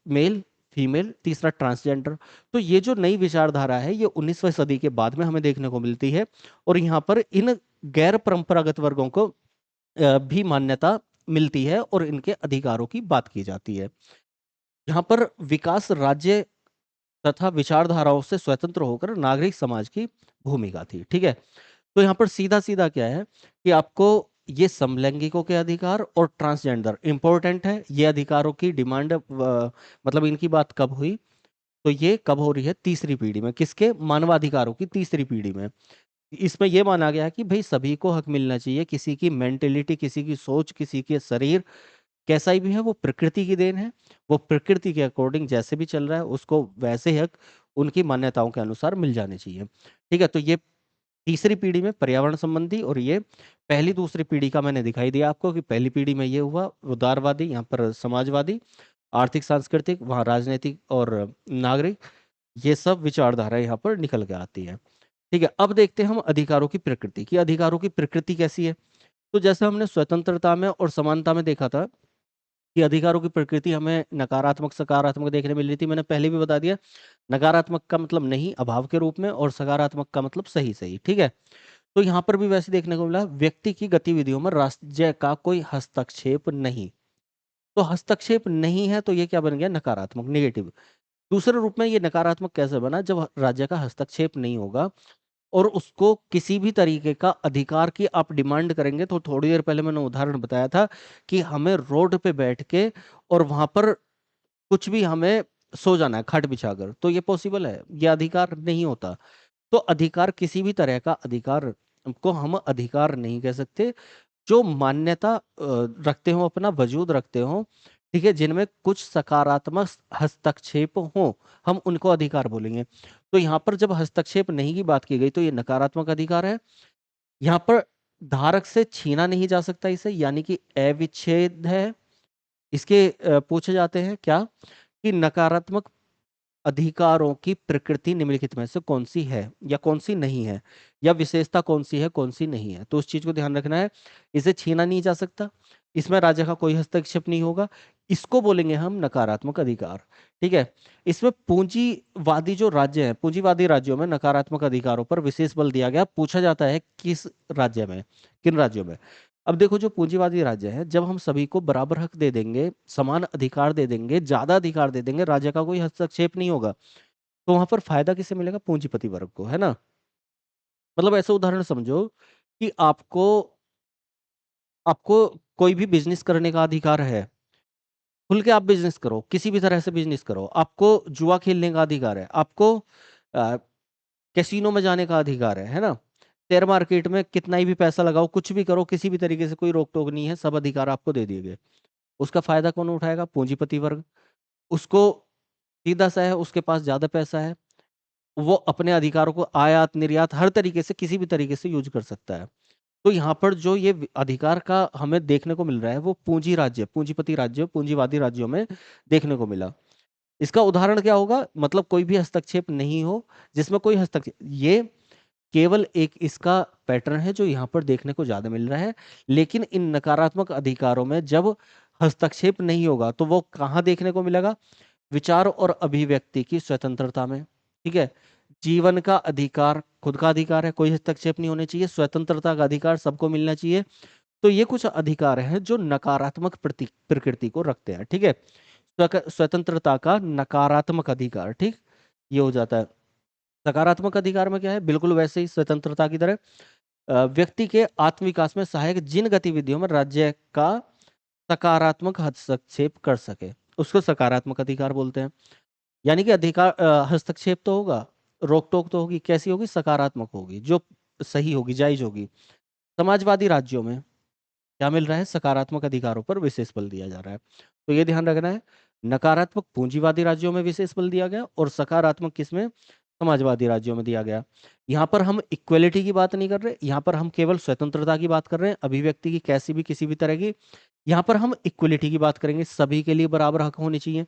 मेल, फीमेल, तीसरा ट्रांसजेंडर। तो ये जो नई विचारधारा है, ये 19वीं सदी के बाद में हमें देखने को मिलती है, और यहाँ पर इन गैर परंपरागत वर्गों को भी मान्यता मिलती है और इनके अधिकारों की बात की जाती है। यहाँ पर विकास राज्य तथा विचारधाराओं से स्वतंत्र होकर नागरिक समाज की भूमिका थी, ठीक है। तो यहाँ पर सीधा सीधा क्या है कि आपको ये समलैंगिकों के अधिकार और ट्रांसजेंडर इंपॉर्टेंट है। ये अधिकारों की डिमांड, मतलब इनकी बात कब हुई? तो ये कब हो रही है? तीसरी पीढ़ी में। किसके? मानवाधिकारों की तीसरी पीढ़ी में। इसमें यह माना गया कि भाई सभी को हक मिलना चाहिए, किसी की मेंटेलिटी, किसी की सोच, किसी के शरीर कैसा ही भी है, वो प्रकृति की देन है। वो प्रकृति के अकॉर्डिंग जैसे भी चल रहा है, उसको वैसे हक उनकी मान्यताओं के अनुसार मिल जाने चाहिए, ठीक है। तो ये तीसरी पीढ़ी में पर्यावरण संबंधी, और ये पहली दूसरी पीढ़ी का मैंने दिखाई दिया आपको कि पहली पीढ़ी में ये हुआ उदारवादी, यहाँ पर समाजवादी, आर्थिक सांस्कृतिक, वहाँ राजनीतिक और नागरिक, ये सब विचारधारा यहाँ पर निकल के आती है, ठीक है। अब देखते हैं हम अधिकारों की प्रकृति की। अधिकारों की प्रकृति कैसी है? तो जैसे हमने स्वतंत्रता में और समानता में देखा था कि अधिकारों की प्रकृति हमें नकारात्मक सकारात्मक देखने मिल रही थी। मैंने पहले भी बता दिया, नकारात्मक का मतलब नहीं, अभाव के रूप में, और सकारात्मक का मतलब सही सही, ठीक है। तो यहाँ पर भी वैसे देखने को मिला, व्यक्ति की गतिविधियों में राज्य का कोई हस्तक्षेप नहीं। तो हस्तक्षेप नहीं है, तो ये क्या बन गया? नकारात्मक, नेगेटिव। दूसरे रूप में ये नकारात्मक कैसे बना? जब राज्य का हस्तक्षेप नहीं होगा और उसको किसी भी तरीके का अधिकार की आप डिमांड करेंगे। तो थोड़ी देर पहले मैंने उदाहरण बताया था कि हमें रोड पे बैठ के और वहां पर कुछ भी हमें सो जाना है खाट बिछाकर, तो ये पॉसिबल है? ये अधिकार नहीं होता। तो अधिकार किसी भी तरह का अधिकार को हम अधिकार नहीं कह सकते जो मान्यता रखते हो, अपना वजूद रखते हो, ठीक है, जिनमें कुछ सकारात्मक हस्तक्षेप हो, हम उनको अधिकार बोलेंगे। तो यहाँ पर जब हस्तक्षेप नहीं की बात की गई तो ये नकारात्मक अधिकार है। यहाँ पर धारक से छीना नहीं जा सकता इसे, यानी कि अविच्छेद है। इसके पूछे जाते हैं क्या कि नकारात्मक अधिकारों की प्रकृति निम्नलिखित में से कौन सी है या कौन सी नहीं है, या विशेषता कौन सी है कौन सी नहीं है, तो उस चीज को ध्यान रखना है। इसे छीना नहीं जा सकता, इसमें राजा का कोई हस्तक्षेप नहीं होगा, इसको बोलेंगे हम नकारात्मक अधिकार। ठीक है। इसमें पूंजीवादी जो राज्य है, पूंजीवादी राज्यों में नकारात्मक अधिकारों पर विशेष बल दिया गया। पूछा जाता है किस राज्य में, किन राज्यों में। अब देखो, जो पूंजीवादी राज्य है, जब हम सभी को बराबर हक दे देंगे, समान अधिकार दे देंगे, ज्यादा अधिकार दे देंगे, राजा का कोई हस्तक्षेप नहीं होगा, तो वहां पर फायदा किसे मिलेगा? पूंजीपति वर्ग को, है ना। मतलब ऐसा उदाहरण समझो कि आपको आपको कोई भी बिजनेस करने का अधिकार है, खुल के आप बिजनेस करो, किसी भी तरह से बिजनेस करो। आपको जुआ खेलने का अधिकार है, आपको कैसीनो में जाने का अधिकार है ना। शेयर मार्केट में कितना ही भी पैसा लगाओ, कुछ भी करो, किसी भी तरीके से कोई रोक टोक नहीं है, सब अधिकार आपको दे दिए गए। उसका फायदा कौन उठाएगा? पूंजीपति वर्ग। उसको सीधा सा है, उसके पास ज्यादा पैसा है, वो अपने अधिकारों को आयात निर्यात हर तरीके से, किसी भी तरीके से यूज कर सकता है। तो यहाँ पर जो ये अधिकार का हमें देखने को मिल रहा है वो पूंजी राज्य, पूंजीपति राज्य, पूंजीवादी राज्यों में देखने को मिला। इसका उदाहरण क्या होगा? मतलब कोई भी हस्तक्षेप नहीं हो, जिसमें कोई हस्तक्षेप, ये केवल एक इसका पैटर्न है जो यहाँ पर देखने को ज्यादा मिल रहा है। लेकिन इन नकारात्मक अधिकारों में जब हस्तक्षेप नहीं होगा तो वो कहाँ देखने को मिलेगा? विचार और अभिव्यक्ति की स्वतंत्रता में। ठीक है। जीवन का अधिकार खुद का अधिकार है, कोई हस्तक्षेप नहीं होने चाहिए। स्वतंत्रता का अधिकार सबको मिलना चाहिए। तो ये कुछ अधिकार हैं जो नकारात्मक प्रकृति को रखते हैं। ठीक है। स्वतंत्रता का नकारात्मक अधिकार, ठीक, ये हो जाता है। सकारात्मक अधिकार में क्या है? बिल्कुल वैसे ही स्वतंत्रता की तरह व्यक्ति के आत्म विकास में सहायक जिन गतिविधियों में राज्य का सकारात्मक हस्तक्षेप कर सके, उसको सकारात्मक अधिकार बोलते हैं। यानी कि अधिकार हस्तक्षेप तो होगा, रोक टोक तो होगी, कैसी होगी? सकारात्मक होगी, जो सही होगी, जायज होगी। समाजवादी राज्यों में क्या मिल रहा है? सकारात्मक अधिकारों पर विशेष बल दिया जा रहा है। तो ये ध्यान रखना है, नकारात्मक पूंजीवादी राज्यों में विशेष बल दिया गया और सकारात्मक किसमें? समाजवादी राज्यों में दिया गया। यहाँ पर हम इक्वलिटी की बात नहीं कर रहे, यहाँ पर हम केवल स्वतंत्रता की बात कर रहे हैं, अभिव्यक्ति की कैसी भी किसी भी तरह की। यहाँ पर हम इक्वलिटी की बात करेंगे, सभी के लिए बराबर हक होने चाहिए।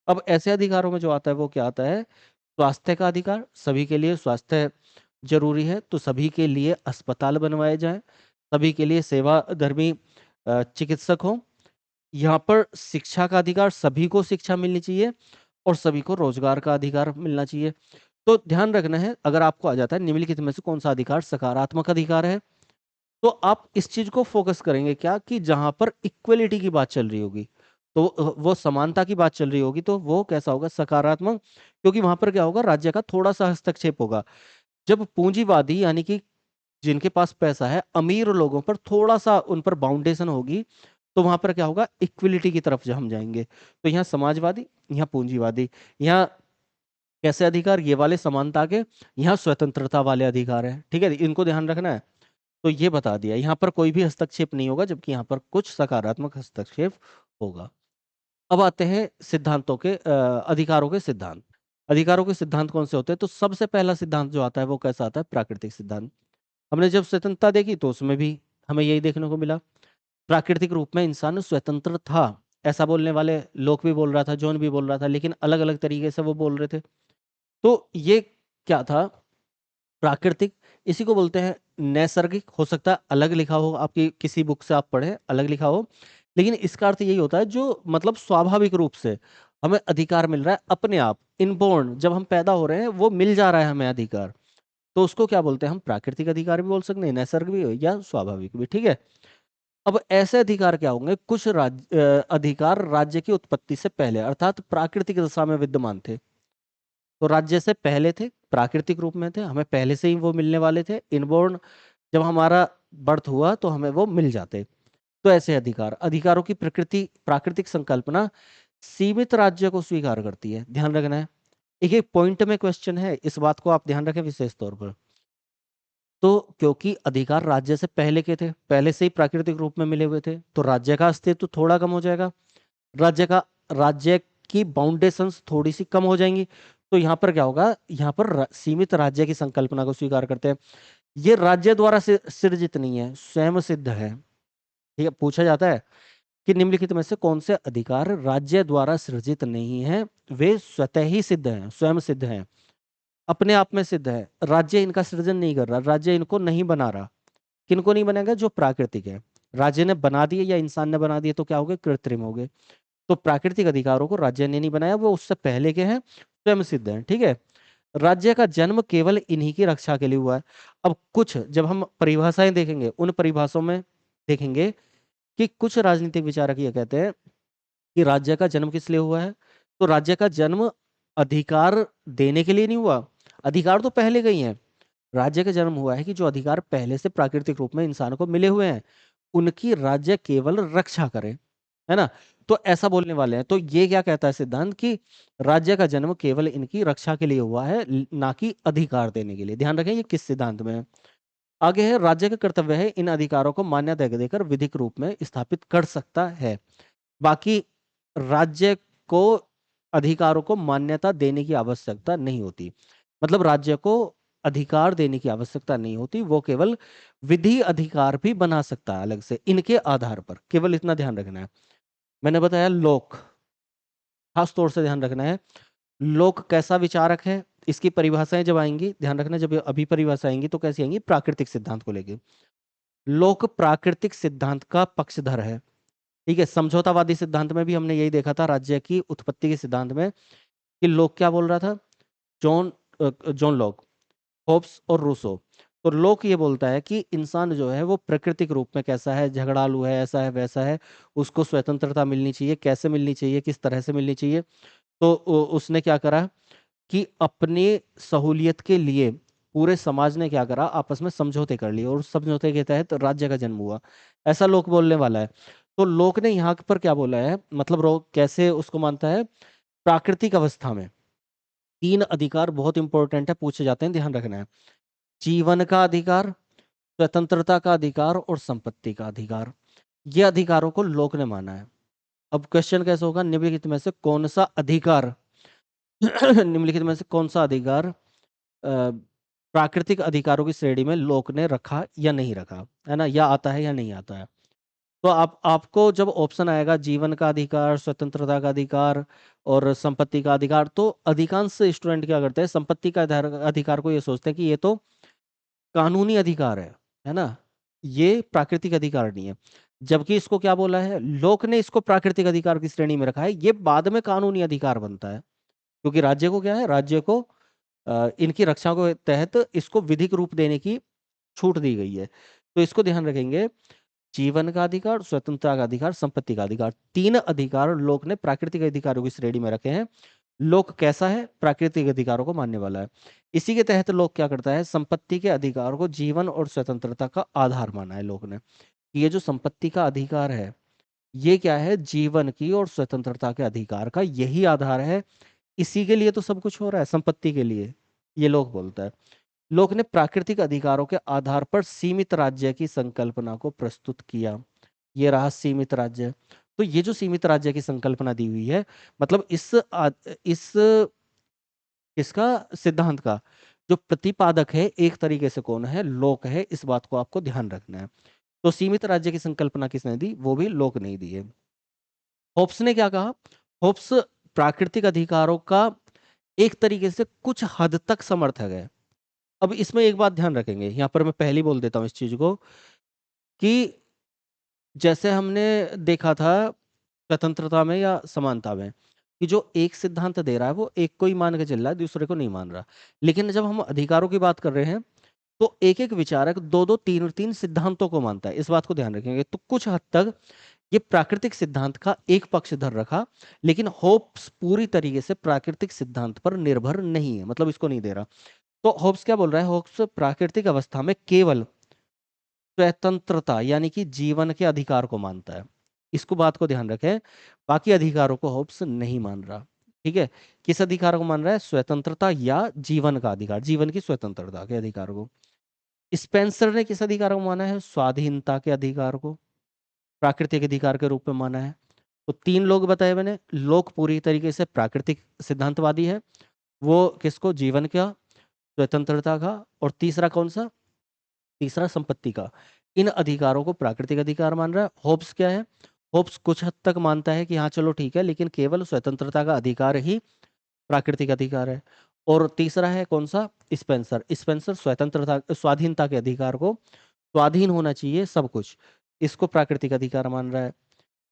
अब ऐसे अधिकारों में जो आता है वो क्या आता है? स्वास्थ्य का अधिकार, सभी के लिए स्वास्थ्य जरूरी है तो सभी के लिए अस्पताल बनवाए जाएं, सभी के लिए सेवा धर्मी चिकित्सक हो। यहाँ पर शिक्षा का अधिकार, सभी को शिक्षा मिलनी चाहिए और सभी को रोजगार का अधिकार मिलना चाहिए। तो ध्यान रखना है, अगर आपको आ जाता है निम्नलिखित में से कौन सा अधिकार सकारात्मक अधिकार है, तो आप इस चीज को फोकस करेंगे क्या कि जहां पर इक्वलिटी की बात चल रही होगी, तो वो समानता की बात चल रही होगी, तो वो कैसा होगा? सकारात्मक। क्योंकि वहां पर क्या होगा? राज्य का थोड़ा सा हस्तक्षेप होगा। जब पूंजीवादी यानी कि जिनके पास पैसा है, अमीर लोगों पर थोड़ा सा उन पर बाउंडेशन होगी, तो वहां पर क्या होगा? इक्विलिटी की तरफ हम जाएंगे। तो यहाँ समाजवादी, यहाँ पूंजीवादी, यहाँ कैसे अधिकार? ये वाले समानता के, यहाँ स्वतंत्रता वाले अधिकार है। ठीक है, इनको ध्यान रखना है। तो ये बता दिया, यहाँ पर कोई भी हस्तक्षेप नहीं होगा, जबकि यहाँ पर कुछ सकारात्मक हस्तक्षेप होगा। अब आते हैं सिद्धांतों के अधिकारों के सिद्धांत। अधिकारों के सिद्धांत कौन से होते हैं? तो सबसे पहला सिद्धांत जो आता है वो कैसा आता है? प्राकृतिक सिद्धांत। हमने जब स्वतंत्रता देखी तो उसमें भी हमें यही देखने को मिला। प्राकृतिक रूप में इंसान स्वतंत्र था, ऐसा बोलने वाले लोग भी बोल रहा था, जॉन भी बोल रहा था, लेकिन अलग अलग तरीके से वो बोल रहे थे। तो ये क्या था? प्राकृतिक, इसी को बोलते हैं नैसर्गिक। हो सकता है अलग लिखा हो, आपकी किसी बुक से आप पढ़े अलग लिखा हो, लेकिन इसका अर्थ यही होता है जो मतलब स्वाभाविक रूप से हमें अधिकार मिल रहा है अपने आप, इनबॉर्न, जब हम पैदा हो रहे हैं वो मिल जा रहा है हमें अधिकार। तो उसको क्या बोलते हैं? हम प्राकृतिक अधिकार भी बोल सकते हैं, नैसर्गिक भी या स्वाभाविक भी। ठीक है। अब ऐसे अधिकार क्या होंगे? कुछ अधिकार राज्य की उत्पत्ति से पहले अर्थात प्राकृतिक दशा में विद्यमान थे। तो राज्य से पहले थे, प्राकृतिक रूप में थे, हमें पहले से ही वो मिलने वाले थे, इनबॉर्न। जब हमारा बर्थ हुआ तो हमें वो मिल जाते। तो ऐसे अधिकार, अधिकारों की प्रकृति, प्राकृतिक संकल्पना सीमित राज्य को स्वीकार करती है, ध्यान रखना है। एक एक पॉइंट में क्वेश्चन है, इस बात को आप ध्यान रखें विशेष तौर पर। तो क्योंकि अधिकार राज्य से पहले के थे, पहले से ही प्राकृतिक रूप में मिले हुए थे, तो राज्य का अस्तित्व थोड़ा कम हो जाएगा। राज्य की बाउंडेशंस थोड़ी सी कम हो जाएंगी। तो यहाँ पर क्या होगा, यहाँ पर सीमित राज्य की संकल्पना को स्वीकार करते हैं। ये राज्य द्वारा सृजित नहीं है, स्वयं सिद्ध है। ठीक है, पूछा जाता है कि निम्नलिखित में से कौन से अधिकार राज्य द्वारा सृजित नहीं है, वे स्वतः ही सिद्ध हैं, स्वयं सिद्ध हैं, अपने आप में सिद्ध है। राज्य इनका सृजन नहीं कर रहा, राज्य इनको नहीं बना रहा। किनको नहीं बनेगा, जो प्राकृतिक है। राज्य ने बना दिए या इंसान ने बना दिए तो क्या हो गए, कृत्रिम हो गए। तो प्राकृतिक अधिकारों को राज्य ने नहीं बनाया, वो उससे पहले के हैं, स्वयं सिद्ध हैं। ठीक है, राज्य का जन्म केवल इन्हीं की रक्षा के लिए हुआ है। अब कुछ जब हम परिभाषाएं देखेंगे, उन परिभाषाओं में देखेंगे कि कुछ राजनीतिक विचारक ये कहते हैं कि राज्य का जन्म किस लिए हुआ है। तो राज्य का जन्म अधिकार देने के लिए नहीं हुआ, अधिकार तो पहले के ही हैं। राज्य का जन्म हुआ है कि जो अधिकार पहले से प्राकृतिक रूप में इंसान को मिले हुए हैं, उनकी राज्य केवल रक्षा करे, है ना। तो ऐसा बोलने वाले हैं, तो ये क्या कहता है सिद्धांत कि राज्य का जन्म केवल इनकी रक्षा के लिए हुआ है, ना कि अधिकार देने के लिए। ध्यान रखें ये किस सिद्धांत में है। आगे है, राज्य का कर्तव्य है इन अधिकारों को मान्यता देकर विधिक रूप में स्थापित कर सकता है। बाकी राज्य को अधिकारों को मान्यता देने की आवश्यकता नहीं होती, मतलब राज्य को अधिकार देने की आवश्यकता नहीं होती, वो केवल विधि अधिकार भी बना सकता है अलग से इनके आधार पर, केवल इतना ध्यान रखना है। मैंने बताया लोक, खास तौर से ध्यान रखना है। लोक कैसा विचारक है, इसकी परिभाषाएं जब आएंगी ध्यान रखना, जब अभी परिभाषा आएंगी तो कैसी आएंगी, प्राकृतिक सिद्धांत को लेके। लोक प्राकृतिक सिद्धांत का पक्षधर है। ठीक है, समझौतावादी सिद्धांत में भी हमने यही देखा था, राज्य की उत्पत्ति के सिद्धांत में, कि लोक क्या बोल रहा था, जॉन जॉन लॉक, होब्स और रूसो। तो लोक ये बोलता है कि इंसान जो है वो प्राकृतिक रूप में कैसा है, झगड़ालू है, ऐसा है वैसा है, उसको स्वतंत्रता मिलनी चाहिए, कैसे मिलनी चाहिए, किस तरह से मिलनी चाहिए। तो उसने क्या करा कि अपनी सहूलियत के लिए पूरे समाज ने क्या करा, आपस में समझौते कर लिए, और उस समझौते के तहत राज्य का जन्म हुआ। ऐसा लोक बोलने वाला है। तो लोक ने यहाँ पर क्या बोला है, मतलब कैसे उसको मानता है, प्राकृतिक अवस्था में तीन अधिकार बहुत इंपॉर्टेंट है, पूछे जाते हैं, ध्यान रखना है। जीवन का अधिकार, स्वतंत्रता का अधिकार और संपत्ति का अधिकार, ये अधिकारों को लोक ने माना है। अब क्वेश्चन कैसे होगा, निम्नलिखित में से कौन सा अधिकार निम्नलिखित में से कौन सा अधिकार प्राकृतिक अधिकारों की श्रेणी में लोक ने रखा या नहीं रखा, है ना, या आता है या नहीं आता है। तो आपको जब ऑप्शन आएगा जीवन का अधिकार, स्वतंत्रता का अधिकार और संपत्ति का अधिकार, तो अधिकांश स्टूडेंट क्या करते हैं, संपत्ति का अधिकार को ये सोचते हैं कि ये तो कानूनी अधिकार है ना, ये प्राकृतिक अधिकार नहीं है। जबकि इसको क्या बोला है, लोक ने इसको प्राकृतिक अधिकार की श्रेणी में रखा है, ये बाद में कानूनी अधिकार बनता है। क्योंकि राज्य को क्या है, राज्य को इनकी रक्षा को तहत इसको विधिक रूप देने की छूट दी गई है। तो इसको ध्यान रखेंगे, जीवन का अधिकार, स्वतंत्रता का अधिकार, संपत्ति का अधिकार, तीन अधिकार लोक ने प्राकृतिक अधिकारों की श्रेणी में रखे हैं। लोक कैसा है, प्राकृतिक अधिकारों को मानने वाला है। इसी के तहत लोक क्या करता है, संपत्ति के अधिकार को जीवन और स्वतंत्रता का आधार माना है लोक ने। ये जो संपत्ति का अधिकार है, ये क्या है, जीवन की और स्वतंत्रता के अधिकार का यही आधार है। इसी के लिए तो सब कुछ हो रहा है, संपत्ति के लिए, ये लोग बोलता है। लोक ने प्राकृतिक अधिकारों के आधार पर सीमित राज्य की संकल्पना को प्रस्तुत किया। ये रहा सीमित राज्य। तो ये जो सीमित राज्य की संकल्पना दी हुई है, मतलब इस इसका सिद्धांत का जो प्रतिपादक है एक तरीके से कौन है, लोक है, इस बात को आपको ध्यान रखना है। तो सीमित राज्य की संकल्पना किसने दी, वो भी लोक नहीं दी है। होब्स ने क्या कहा, होब्स प्राकृतिक अधिकारों का एक तरीके से कुछ हद तक समर्थक है। अब इसमें एक बात ध्यान रखेंगे, यहां पर मैं पहले ही बोल देता हूं इस चीज को, कि जैसे हमने देखा था स्वतंत्रता में या समानता में, कि जो एक सिद्धांत दे रहा है वो एक को ही मान के चल रहा है, दूसरे को नहीं मान रहा। लेकिन जब हम अधिकारों की बात कर रहे हैं, तो एक एक विचारक दो दो तीन तीन सिद्धांतों को मानता है, इस बात को ध्यान रखेंगे। तो कुछ हद तक ये प्राकृतिक सिद्धांत का एक पक्षधर रखा, लेकिन होब्स पूरी तरीके से प्राकृतिक सिद्धांत पर निर्भर नहीं है, मतलब इसको नहीं दे रहा। तो होब्स क्या बोल रहा है, होब्स प्राकृतिक अवस्था में केवल स्वतंत्रता यानी कि जीवन के अधिकार को मानता है। इसको बात को ध्यान रखें, बाकी अधिकारों को होब्स नहीं मान रहा। ठीक है, किस अधिकार को मान रहा है? स्वतंत्रता या जीवन का अधिकार, जीवन की स्वतंत्रता के अधिकार को। स्पेंसर ने किस अधिकार को माना है? स्वाधीनता के अधिकार को प्राकृतिक अधिकार के रूप में माना है। तो तीन लोग बताए मैंने, लोक पूरी तरीके से प्राकृतिक सिद्धांतवादी है, वो किसको? जीवन का, स्वतंत्रता का, और तीसरा कौन सा? तीसरा संपत्ति का। इन अधिकारों को प्राकृतिक अधिकार मान रहा है। होब्स क्या है? होब्स कुछ हद तक मानता है कि हाँ चलो ठीक है, लेकिन केवल स्वतंत्रता का अधिकार ही प्राकृतिक अधिकार है। और तीसरा है कौन सा? स्पेंसर। स्पेंसर स्वतंत्रता स्वाधीनता के अधिकार को, स्वाधीन होना चाहिए सब कुछ, इसको प्राकृतिक अधिकार मान रहा है।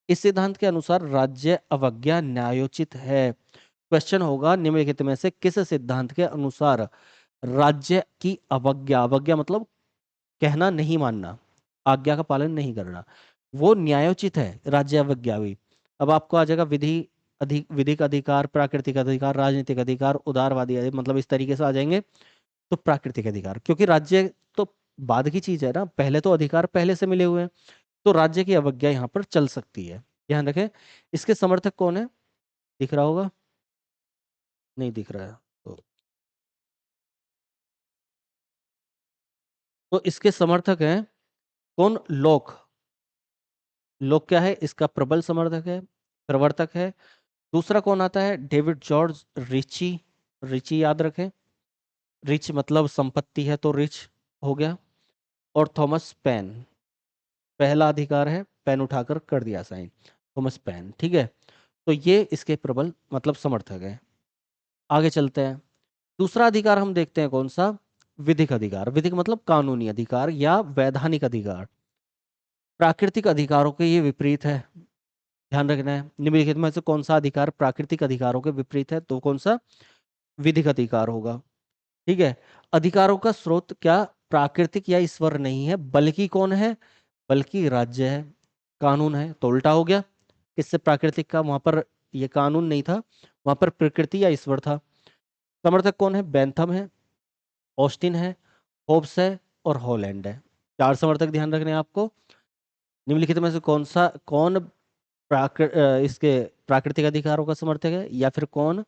इस सिद्धांत के अनुसार राज्य अवज्ञा न्यायोचित है। क्वेश्चन होगा निम्नलिखित में से किस सिद्धांत के अनुसार राज्य की अवज्ञा, अवज्ञा मतलब कहना नहीं मानना, आज्ञा का पालन नहीं करना, वो न्यायोचित है, राज्य अवज्ञा भी। अब आपको आ जाएगा विधिक अधिकार, प्राकृतिक अधिकार, राजनीतिक अधिकार, उदारवादी मतलब इस तरीके से आ जाएंगे। तो प्राकृतिक अधिकार, क्योंकि राज्य तो बाद की चीज है ना, पहले तो अधिकार पहले से मिले हुए हैं, तो राज्य की अवज्ञा यहाँ पर चल सकती है। ध्यान रखें। इसके समर्थक कौन है? दिख रहा होगा? नहीं दिख रहा है तो इसके समर्थक हैं कौन? लोक। लोक क्या है? इसका प्रबल समर्थक है, प्रवर्तक है। दूसरा कौन आता है? David George Richie. रिची याद रखें, रिच मतलब संपत्ति है तो रिच हो गया। और थॉमस पेन, पहला अधिकार है, पेन उठाकर कर दिया साइन, थॉमस पेन। ठीक है, तो ये इसके प्रबल मतलब समर्थक है। आगे चलते हैं। दूसरा अधिकार हम देखते हैं कौन सा? विधिक अधिकार। विधिक मतलब कानूनी अधिकार या वैधानिक अधिकार। प्राकृतिक अधिकारों के ये विपरीत है, ध्यान रखना है। निम्नलिखित में से कौन सा अधिकार प्राकृतिक अधिकारों के विपरीत है? तो कौन सा? विधिक अधिकार होगा। ठीक है, अधिकारों का स्रोत क्या प्राकृतिक या ईश्वर नहीं है, बल्कि कौन है? बल्कि राज्य है, कानून है। तो उल्टा हो गया, किससे? प्राकृतिक का, वहां पर ये कानून नहीं था, वहां पर प्रकृति या ईश्वर था। समर्थक कौन है? बेंथम है, ऑस्टिन है, होब्स है और हॉलैंड है। चार समर्थक ध्यान रखने हैं आपको। निम्नलिखित में से कौन इसके प्राकृतिक अधिकारों का समर्थक है, या फिर कौन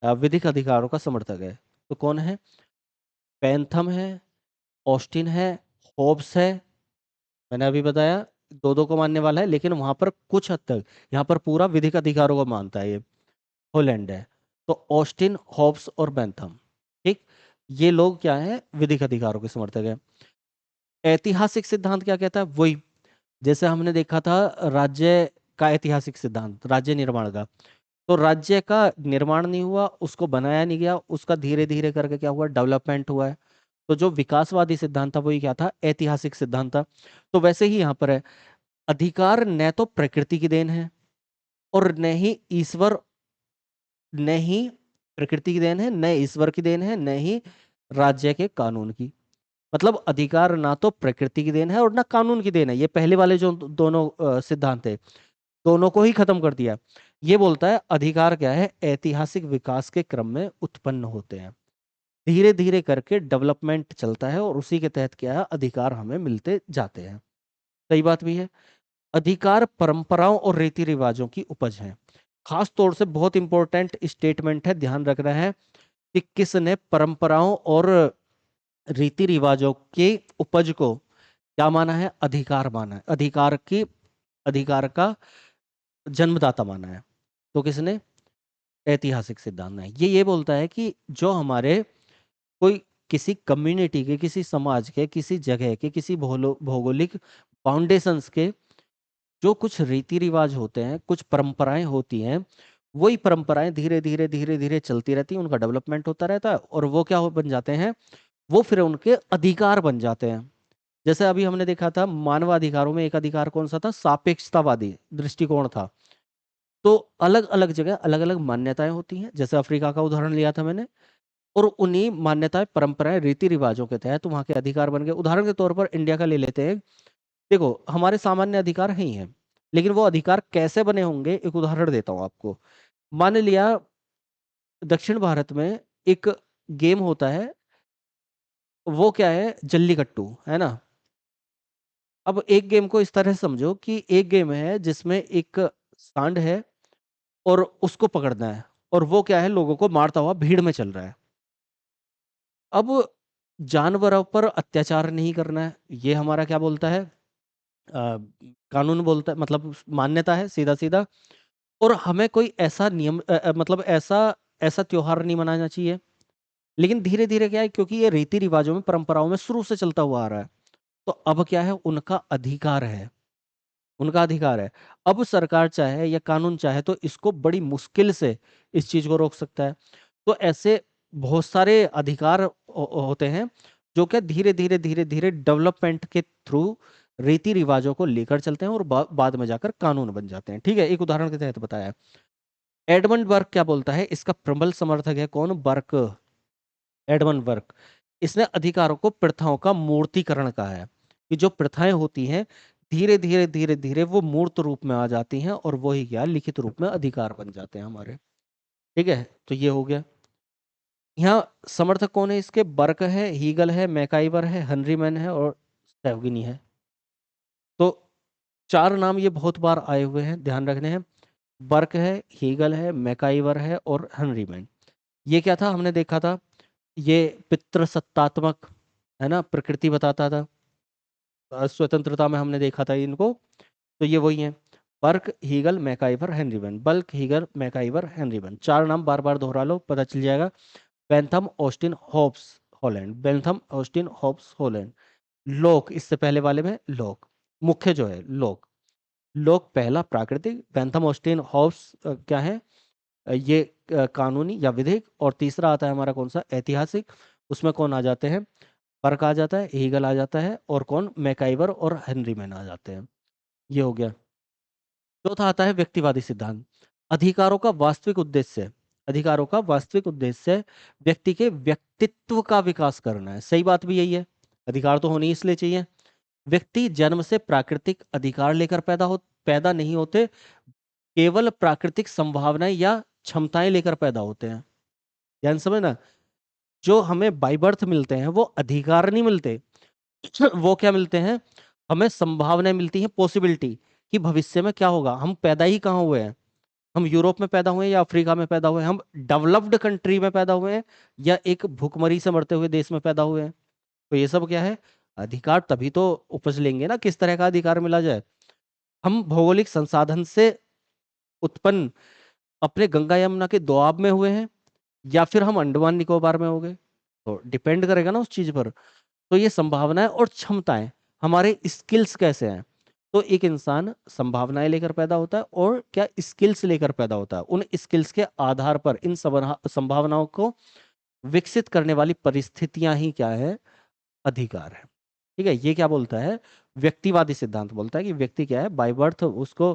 विधिक अधिकारों का समर्थक है? तो कौन है? पैंथम है, ऑस्टिन है, होब्स है। मैंने अभी बताया दो दो को मानने वाला है, लेकिन वहां पर कुछ हद तक, यहाँ पर पूरा विधिक अधिकारों को मानता है ये। हॉलैंड है। तो ऑस्टिन, होब्स और बेंथम, ठीक, ये लोग क्या है? विधिक अधिकारों के समर्थक है। ऐतिहासिक सिद्धांत क्या कहता है? वही जैसे हमने देखा था राज्य का ऐतिहासिक सिद्धांत, राज्य निर्माण का। तो राज्य का निर्माण नहीं हुआ, उसको बनाया नहीं गया, उसका धीरे धीरे करके क्या हुआ? डेवलपमेंट हुआ है। तो जो विकासवादी सिद्धांत था वही क्या था? ऐतिहासिक सिद्धांत था। तो वैसे ही यहाँ पर है, अधिकार न तो प्रकृति की देन है और न ही ईश्वर, न ही प्रकृति की देन है, न ईश्वर की देन है, न ही राज्य के कानून की। मतलब अधिकार ना तो प्रकृति की देन है और ना कानून की देन है। ये पहले वाले जो दोनों सिद्धांत है, दोनों को ही खत्म कर दिया। ये बोलता है अधिकार क्या है? ऐतिहासिक विकास के क्रम में उत्पन्न होते हैं, धीरे धीरे करके डेवलपमेंट चलता है और उसी के तहत क्या है? अधिकार हमें मिलते जाते हैं। सही बात भी है। अधिकार परंपराओं और रीति रिवाजों की उपज है। खास तौर से बहुत इंपॉर्टेंट स्टेटमेंट है, ध्यान रखना है कि किसने परंपराओं और रीति रिवाजों के उपज को क्या माना है? अधिकार माना है। अधिकार का जन्मदाता माना है। तो किसने? ऐतिहासिक सिद्धांत है। ये बोलता है कि जो हमारे कोई किसी कम्युनिटी के, किसी समाज के, किसी जगह के, किसी भौगोलिक फाउंडेशंस के जो कुछ रीति रिवाज होते हैं, कुछ परंपराएं होती हैं, वही परंपराएं धीरे धीरे धीरे धीरे चलती रहती हैं, उनका डेवलपमेंट होता रहता है और वो क्या हो बन जाते हैं? वो फिर उनके अधिकार बन जाते हैं। जैसे अभी हमने देखा था मानवाधिकारों में एक अधिकार कौन सा था? सापेक्षतावादी दृष्टिकोण था। तो अलग अलग जगह अलग अलग मान्यताएं होती हैं, जैसे अफ्रीका का उदाहरण लिया था मैंने, और उन्हीं मान्यताएं, परंपराएं, रीति रिवाजों के तहत वहां के अधिकार बन गए। उदाहरण के तौर पर इंडिया का ले लेते हैं। देखो हमारे सामान्य अधिकार हैं ही हैं, लेकिन वो अधिकार कैसे बने होंगे, एक उदाहरण देता हूं आपको। मान लिया दक्षिण भारत में एक गेम होता है, वो क्या है? जल्लीकट्टू, है ना। अब एक गेम को इस तरह से समझो कि एक गेम है जिसमें एक सांड है और उसको पकड़ना है। और वो क्या है, लोगों को मारता हुआ भीड़ में चल रहा है। अब जानवरों पर अत्याचार नहीं करना है, ये हमारा क्या बोलता है, कानून बोलता है, मतलब मान्यता है सीधा सीधा। और हमें कोई ऐसा नियम मतलब ऐसा ऐसा त्योहार नहीं मनाना चाहिए। लेकिन धीरे धीरे क्या है, क्योंकि ये रीति रिवाजों में, परंपराओं में शुरू से चलता हुआ आ रहा है, तो अब क्या है, उनका अधिकार है, उनका अधिकार है। अब सरकार चाहे या कानून चाहे तो इसको बड़ी मुश्किल से इस चीज को रोक सकता है। तो ऐसे बहुत सारे अधिकार होते हैं जो क्या धीरे धीरे डेवलपमेंट के थ्रू रीति रिवाजों को लेकर चलते हैं और बाद में जाकर कानून बन जाते हैं। ठीक है, एक उदाहरण के तहत बताया। एडमंड बर्क क्या बोलता है, इसका प्रबल समर्थक है कौन, बर्क, एडमंड बर्क। इसने अधिकारों को प्रथाओं का मूर्तिकरण कहा है, कि जो प्रथाएं होती हैं धीरे धीरे वो मूर्त रूप में आ जाती हैं और वही क्या, लिखित रूप में अधिकार बन जाते हैं हमारे। ठीक है, तो ये हो गया। यहाँ समर्थक कौन है इसके, बर्क है, हीगल है, मैकाइवर है, हेनरीमैन है और सैवगिनी है। तो चार नाम ये बहुत बार आए हुए हैं, ध्यान रखने हैं। बर्क है, हीगल है, मैकाइवर है और हेनरीमैन। ये क्या था, हमने देखा था, ये पितृसत्तात्मक है ना, प्रकृति बताता था। स्वतंत्रता में हमने देखा था इनको। तो ये वही है, Burke, Hegel, MacIver, Henry Maine. Burke, Hegel, MacIver, Henry Maine, चार नाम बार बार दोहरा लो, पता चल जाएगा। Bentham, Austin, Hobbes, Holland. Bentham, Austin, Hobbes, Holland. Locke, इससे पहले वाले में लोक, मुख्य जो है लोक। लोक पहला प्राकृतिक, बेंथम, ऑस्टिन, हॉब्स क्या है, ये कानूनी या विधिक। और तीसरा आता है हमारा कौन सा, ऐतिहासिक। उसमें कौन आ जाते हैं, बर्क आ जाता है, हीगल आ जाता है और कौन, मैकाइवर और हेनरीमैन आ जाते हैं। ये हो गया। चौथा आता है व्यक्तिवादी सिद्धांत। अधिकारों का वास्तविक उद्देश्य, अधिकारों का वास्तविक उद्देश्य व्यक्ति के व्यक्तित्व का विकास करना है। सही बात भी यही है, अधिकार तो होने ही इसलिए चाहिए। व्यक्ति जन्म से प्राकृतिक अधिकार लेकर पैदा नहीं होते, केवल प्राकृतिक संभावनाएं या क्षमताएं लेकर पैदा होते हैं। ध्यान समझना, जो हमें बाई बर्थ मिलते हैं वो अधिकार नहीं मिलते। वो क्या मिलते हैं, हमें संभावनाएं मिलती हैं, पॉसिबिलिटी, कि भविष्य में क्या होगा। हम पैदा ही कहाँ हुए हैं, हम यूरोप में पैदा हुए हैं या अफ्रीका में पैदा हुए हैं, हम डेवलप्ड कंट्री में पैदा हुए हैं या एक भूखमरी से मरते हुए देश में पैदा हुए हैं। तो ये सब क्या है, अधिकार तभी तो उपज लेंगे ना, किस तरह का अधिकार मिला जाए। हम भौगोलिक संसाधन से उत्पन्न अपने गंगा यमुना के दोआब में हुए हैं या फिर हम अंडमान निकोबार में हो गए, तो डिपेंड करेगा ना उस चीज पर। तो ये संभावनाएं और क्षमताएं, हमारे स्किल्स कैसे हैं। तो एक इंसान संभावनाएं लेकर पैदा होता है और क्या, स्किल्स लेकर पैदा होता है। उन स्किल्स के आधार पर इन संभावनाओं को विकसित करने वाली परिस्थितियां ही क्या है, अधिकार है। ठीक है, ये क्या बोलता है, व्यक्तिवादी सिद्धांत बोलता है कि व्यक्ति क्या है, बाय बर्थ उसको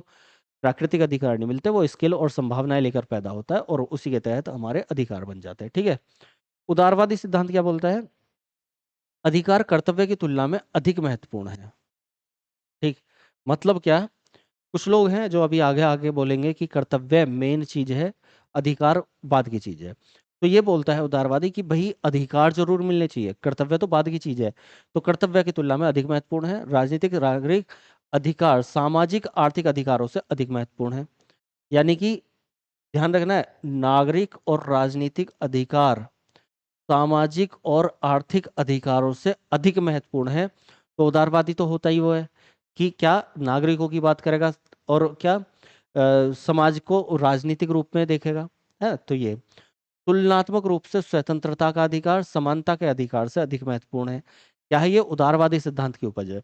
प्राकृतिक अधिकार नहीं मिलते, वो स्किल और संभावनाएं लेकर पैदा होता है और उसी के तहत हमारे अधिकार बन जाते हैं। ठीक है, उदारवादी सिद्धांत क्या बोलता है, अधिकार कर्तव्य की तुलना में अधिक महत्वपूर्ण है। ठीक, मतलब क्या, कुछ लोग हैं जो अभी आगे आगे बोलेंगे कि कर्तव्य मेन चीज है, अधिकार बाद की चीज है। तो ये बोलता है उदारवादी कि भाई अधिकार जरूर मिलने चाहिए, कर्तव्य तो बाद की चीज है। तो कर्तव्य की तुलना में अधिक महत्वपूर्ण है। राजनीतिक नागरिक अधिकार सामाजिक आर्थिक अधिकारों से अधिक महत्वपूर्ण है। यानी कि ध्यान रखना है, नागरिक और राजनीतिक अधिकार सामाजिक और आर्थिक अधिकारों से अधिक महत्वपूर्ण है। तो उदारवादी तो होता ही वो है कि क्या, नागरिकों की बात करेगा और क्या, समाज को राजनीतिक रूप में देखेगा। है, तो ये तुलनात्मक रूप से स्वतंत्रता का अधिकार समानता के अधिकार से अधिक महत्वपूर्ण है। क्या है, ये उदारवादी सिद्धांत की उपज है।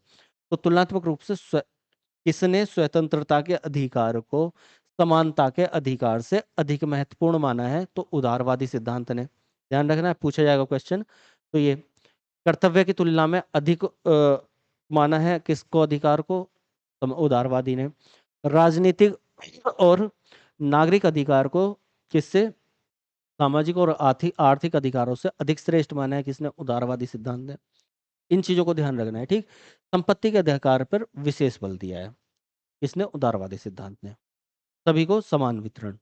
तो तुलनात्मक रूप से किसने स्वतंत्रता के अधिकार को समानता के अधिकार से अधिक महत्वपूर्ण माना है, तो उदारवादी सिद्धांत ने। ध्यान रखना है, पूछा जाएगा क्वेश्चन। तो ये कर्तव्य की तुलना में अधिक माना है किसको, अधिकार को, तो उदारवादी ने। राजनीतिक और नागरिक अधिकार को किससे, सामाजिक और आर्थिक आर्थिक अधिकारों से अधिक श्रेष्ठ माना है किसने, उदारवादी सिद्धांत ने। इन चीजों को ध्यान रखना है। ठीक, संपत्ति के अधिकार पर विशेष बल दिया है किसने, उदारवादी सिद्धांत ने। सभी को समान वितरण।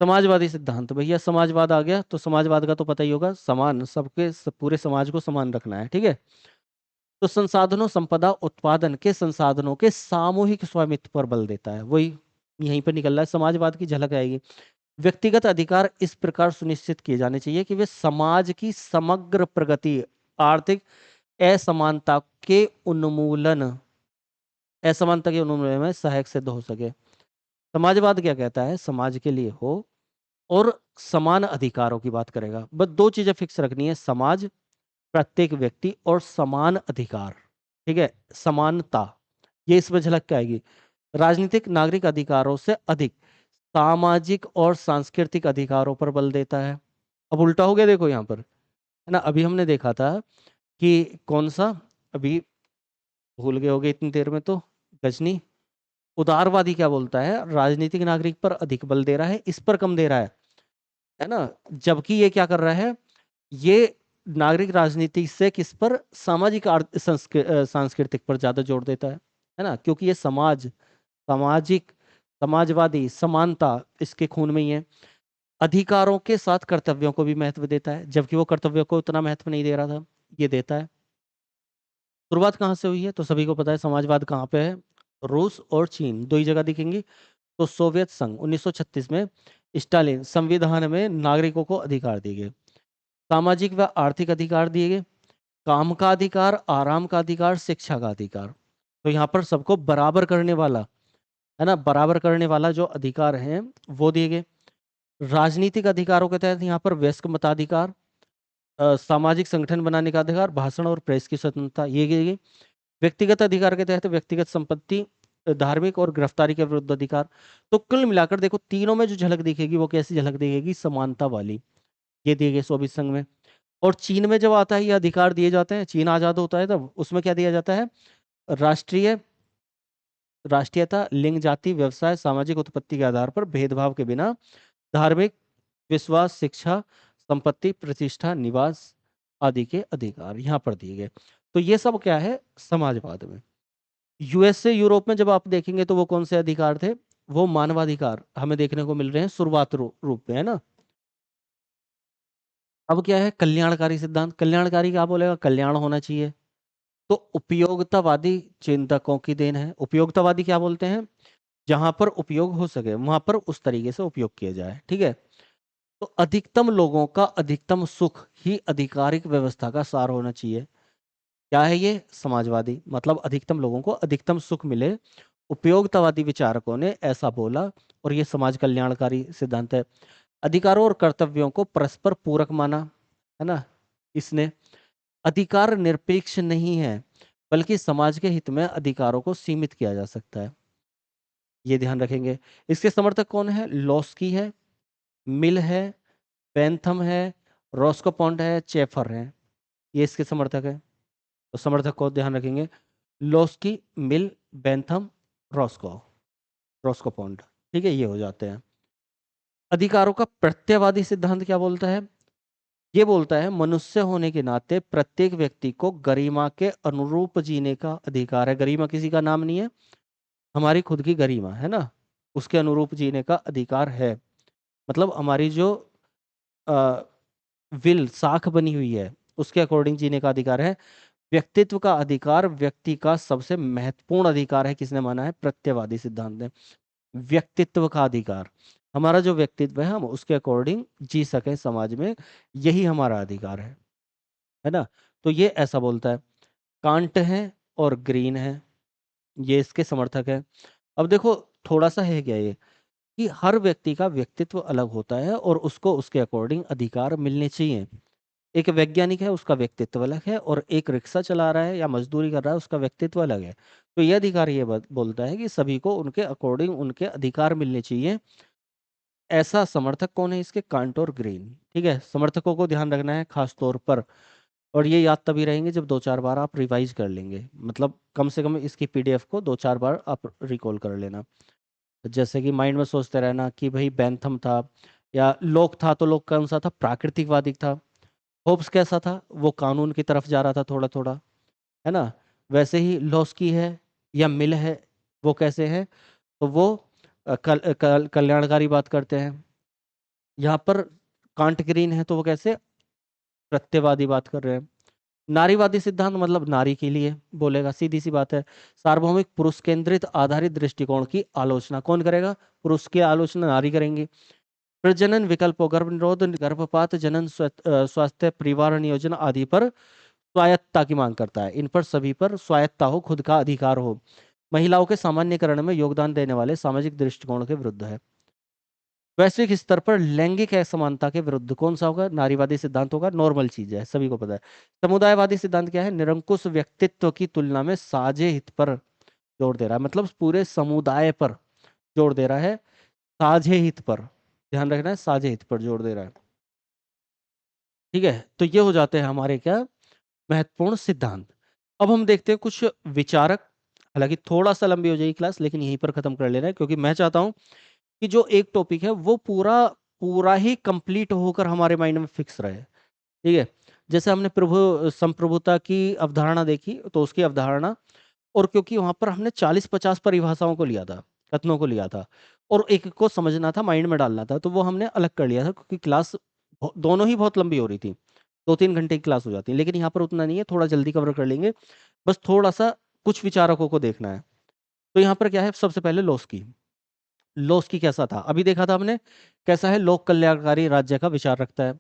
समाजवादी सिद्धांत, भैया समाजवाद आ गया, तो समाजवाद का तो पता ही होगा, समान, पूरे समाज को समान रखना है। ठीक है, तो संसाधनों, संपदा, उत्पादन के संसाधनों के सामूहिक स्वामित्व पर बल देता है। वही यहीं पर निकल रहा है, समाजवाद की झलक आएगी। व्यक्तिगत अधिकार इस प्रकार सुनिश्चित किए जाने चाहिए कि वे समाज की समग्र प्रगति, आर्थिक असमानता के उन्मूलन असमानता के उन्मूलन में सहायक सिद्ध हो सके। समाजवाद क्या कहता है? समाज के लिए हो और समान अधिकारों की बात करेगा। बस दो चीजें फिक्स रखनी है, समाज, प्रत्येक व्यक्ति, और समान अधिकार। ठीक है, समानता, ये इसमें झलक के आएगी। राजनीतिक नागरिक अधिकारों से अधिक सामाजिक और सांस्कृतिक अधिकारों पर बल देता है। अब उल्टा हो गया, देखो यहाँ पर, है ना। अभी हमने देखा था कि कौन सा, अभी भूल गए होगे इतनी देर में तो, गजनी। उदारवादी क्या बोलता है? राजनीतिक नागरिक पर अधिक बल दे रहा है, इस पर कम दे रहा है ना। जबकि ये क्या कर रहा है? ये नागरिक राजनीति से किस पर? सामाजिक सांस्कृतिक पर ज्यादा जोर देता है ना, क्योंकि ये सामाजिक, समाजवादी, समानता इसके खून में ही है। अधिकारों के साथ कर्तव्यों को भी महत्व देता है, जबकि वो कर्तव्यों को उतना महत्व नहीं दे रहा था, ये देता है। शुरुआत कहाँ से हुई है? तो सभी को पता है समाजवाद कहाँ पे है, रूस और चीन, दो ही जगह दिखेंगी। तो सोवियत संघ 1936 में स्टालिन संविधान में नागरिकों को अधिकार दिए गए, सामाजिक व आर्थिक अधिकार दिए गए, काम का अधिकार, आराम का अधिकार, शिक्षा का अधिकार। तो यहाँ पर सबको बराबर करने वाला, है ना, बराबर करने वाला जो अधिकार है वो दिए गए। राजनीतिक अधिकारों के तहत यहाँ पर वयस्क मताधिकार, सामाजिक संगठन बनाने का अधिकार, भाषण और प्रेस की स्वतंत्रता, ये दिए गए। व्यक्तिगत अधिकार के तहत व्यक्तिगत संपत्ति, धार्मिक और गिरफ्तारी के विरुद्ध अधिकार। तो कुल मिलाकर देखो, तीनों में जो झलक दिखेगी वो कैसी झलक दिखेगी? समानता वाली। ये दिए गए सोवियत संघ में। और चीन में जब आता है ये अधिकार दिए जाते हैं, चीन आजाद होता है तब, उसमें क्या दिया जाता है? राष्ट्रीय राष्ट्रीयता, लिंग, जाति, व्यवसाय, सामाजिक उत्पत्ति के आधार पर भेदभाव के बिना धार्मिक विश्वास, शिक्षा, संपत्ति, प्रतिष्ठा, निवास आदि के अधिकार यहाँ पर दिए गए। तो ये सब क्या है? समाजवाद में। यूएसए, यूरोप में जब आप देखेंगे तो वो कौन से अधिकार थे? वो मानवाधिकार हमें देखने को मिल रहे हैं शुरुआत रूप में, है ना। अब क्या है? कल्याणकारी सिद्धांत। कल्याणकारी क्या बोलेगा? कल्याण होना चाहिए। तो उपयोगितावादी चिंतकों की देन है। उपयोगितावादी क्या बोलते हैं? जहां पर उपयोग हो सके वहां पर उस तरीके से उपयोग किया जाए। ठीक है। तो अधिकतम लोगों का अधिकतम सुख ही आधिकारिक व्यवस्था का सार होना चाहिए। क्या है ये? समाजवादी, मतलब अधिकतम लोगों को अधिकतम सुख मिले। उपयोगितावादी विचारकों ने ऐसा बोला, और ये समाज कल्याणकारी सिद्धांत है। अधिकारों और कर्तव्यों को परस्पर पूरक माना, है ना इसने। अधिकार निरपेक्ष नहीं है, बल्कि समाज के हित में अधिकारों को सीमित किया जा सकता है, ये ध्यान रखेंगे। इसके समर्थक कौन है? लॉस्की है, मिल है, बेंथम है, रॉस्कोपॉन्ड है, चेफर है, ये इसके समर्थक है। तो समर्थक को ध्यान रखेंगे, लॉस्की, मिल, बेंथम, रॉस्को रॉस्कोपॉन्ड। ठीक है, ये हो जाते हैं। अधिकारों का प्रत्ययवादी सिद्धांत क्या बोलता है? ये बोलता है मनुष्य होने के नाते प्रत्येक व्यक्ति को गरिमा के अनुरूप जीने का अधिकार है। गरिमा किसी का नाम नहीं है, हमारी खुद की गरिमा है ना, उसके अनुरूप जीने का अधिकार है। मतलब हमारी जो विल, साख बनी हुई है, उसके अकॉर्डिंग जीने का अधिकार है। व्यक्तित्व का अधिकार व्यक्ति का सबसे महत्वपूर्ण अधिकार है, किसने माना है? प्रत्ययवादी सिद्धांत ने। व्यक्तित्व का अधिकार, हमारा जो व्यक्तित्व है हम उसके अकॉर्डिंग जी सके समाज में, यही हमारा अधिकार है ना। तो ये ऐसा बोलता है। कांट है और ग्रीन है, ये इसके समर्थक है। अब देखो, थोड़ा सा है क्या ये, कि हर व्यक्ति का व्यक्तित्व अलग होता है और उसको उसके अकॉर्डिंग अधिकार मिलने चाहिए। एक वैज्ञानिक है, उसका व्यक्तित्व अलग है, और एक रिक्शा चला रहा है या मजदूरी कर रहा है, उसका व्यक्तित्व अलग है। तो यह अधिकार ये बोलता है कि सभी को उनके अकॉर्डिंग उनके अधिकार मिलने चाहिए। ऐसा समर्थक कौन है इसके? कांट और ग्रीन। ठीक है, समर्थकों को ध्यान रखना है खास तौर पर, और ये याद तभी रहेंगे जब दो चार बार आप रिवाइज कर लेंगे, मतलब कम से कम इसकी पीडीएफ को दो चार बार आप रिकॉल कर लेना। जैसे कि माइंड में सोचते रहना कि भाई बेंथम था, या लोक था, तो लोक कौन सा था? प्राकृतिकवादी था। होब्स कैसा था? वो कानून की तरफ जा रहा था थोड़ा थोड़ा, है ना। वैसे ही लॉस्की है या मिल है, वो कैसे है? तो वो कल्याणकारी बात करते हैं। यहाँ पर कांट ग्रीन है तो वो कैसे? प्रत्ययवादी बात कर रहे हैं। नारीवादी सिद्धांत मतलब नारी के लिए बोलेगा, सीधी सी बात है। सार्वभौमिक पुरुष केंद्रित आधारित दृष्टिकोण की आलोचना कौन करेगा? पुरुष की आलोचना नारी करेंगी। प्रजनन विकल्पों, गर्भ निरोध, गर्भपात, जनन, स्वास्थ्य, परिवार नियोजन आदि पर स्वायत्तता की मांग करता है। इन पर सभी पर स्वायत्तता हो, खुद का अधिकार हो। महिलाओं के सामान्यकरण में योगदान देने वाले सामाजिक दृष्टिकोण के विरुद्ध है। वैश्विक स्तर पर लैंगिक असमानता के विरुद्ध कौन सा होगा? नारीवादी सिद्धांत होगा। नॉर्मल चीज है, सभी को पता है। समुदायवादी सिद्धांत क्या है? निरंकुश व्यक्तित्व की तुलना में साझे हित पर जोर दे रहा है, मतलब पूरे समुदाय पर जोर दे रहा है, साझे हित पर। ध्यान रखना है, साझे हित पर जोर दे रहा है। ठीक है, तो ये हो जाते हैं हमारे क्या महत्वपूर्ण सिद्धांत। अब हम देखते हैं कुछ विचारक। हालांकि थोड़ा सा लंबी हो जाएगी क्लास, लेकिन यहीं पर खत्म कर लेना है, क्योंकि मैं चाहता हूं कि जो एक टॉपिक है वो पूरा पूरा ही कंप्लीट होकर हमारे माइंड में फिक्स रहे। ठीक है, जैसे हमने प्रभु संप्रभुता की अवधारणा देखी, तो उसकी अवधारणा, और क्योंकि वहां पर हमने 40-50 परिभाषाओं को लिया था, कथनों को लिया था, और एक को समझना था, माइंड में डालना था, तो वो हमने अलग कर लिया था, क्योंकि क्लास दोनों ही बहुत लंबी हो रही थी, 2-3 घंटे की क्लास हो जाती है। लेकिन यहाँ पर उतना नहीं है, थोड़ा जल्दी कवर कर लेंगे, बस थोड़ा सा कुछ विचारकों को देखना है। तो यहाँ पर क्या है, सबसे पहले लोस्की। लोस्की कैसा था, अभी देखा था हमने, कैसा है, लोक कल्याणकारी राज्य का विचार रखता है,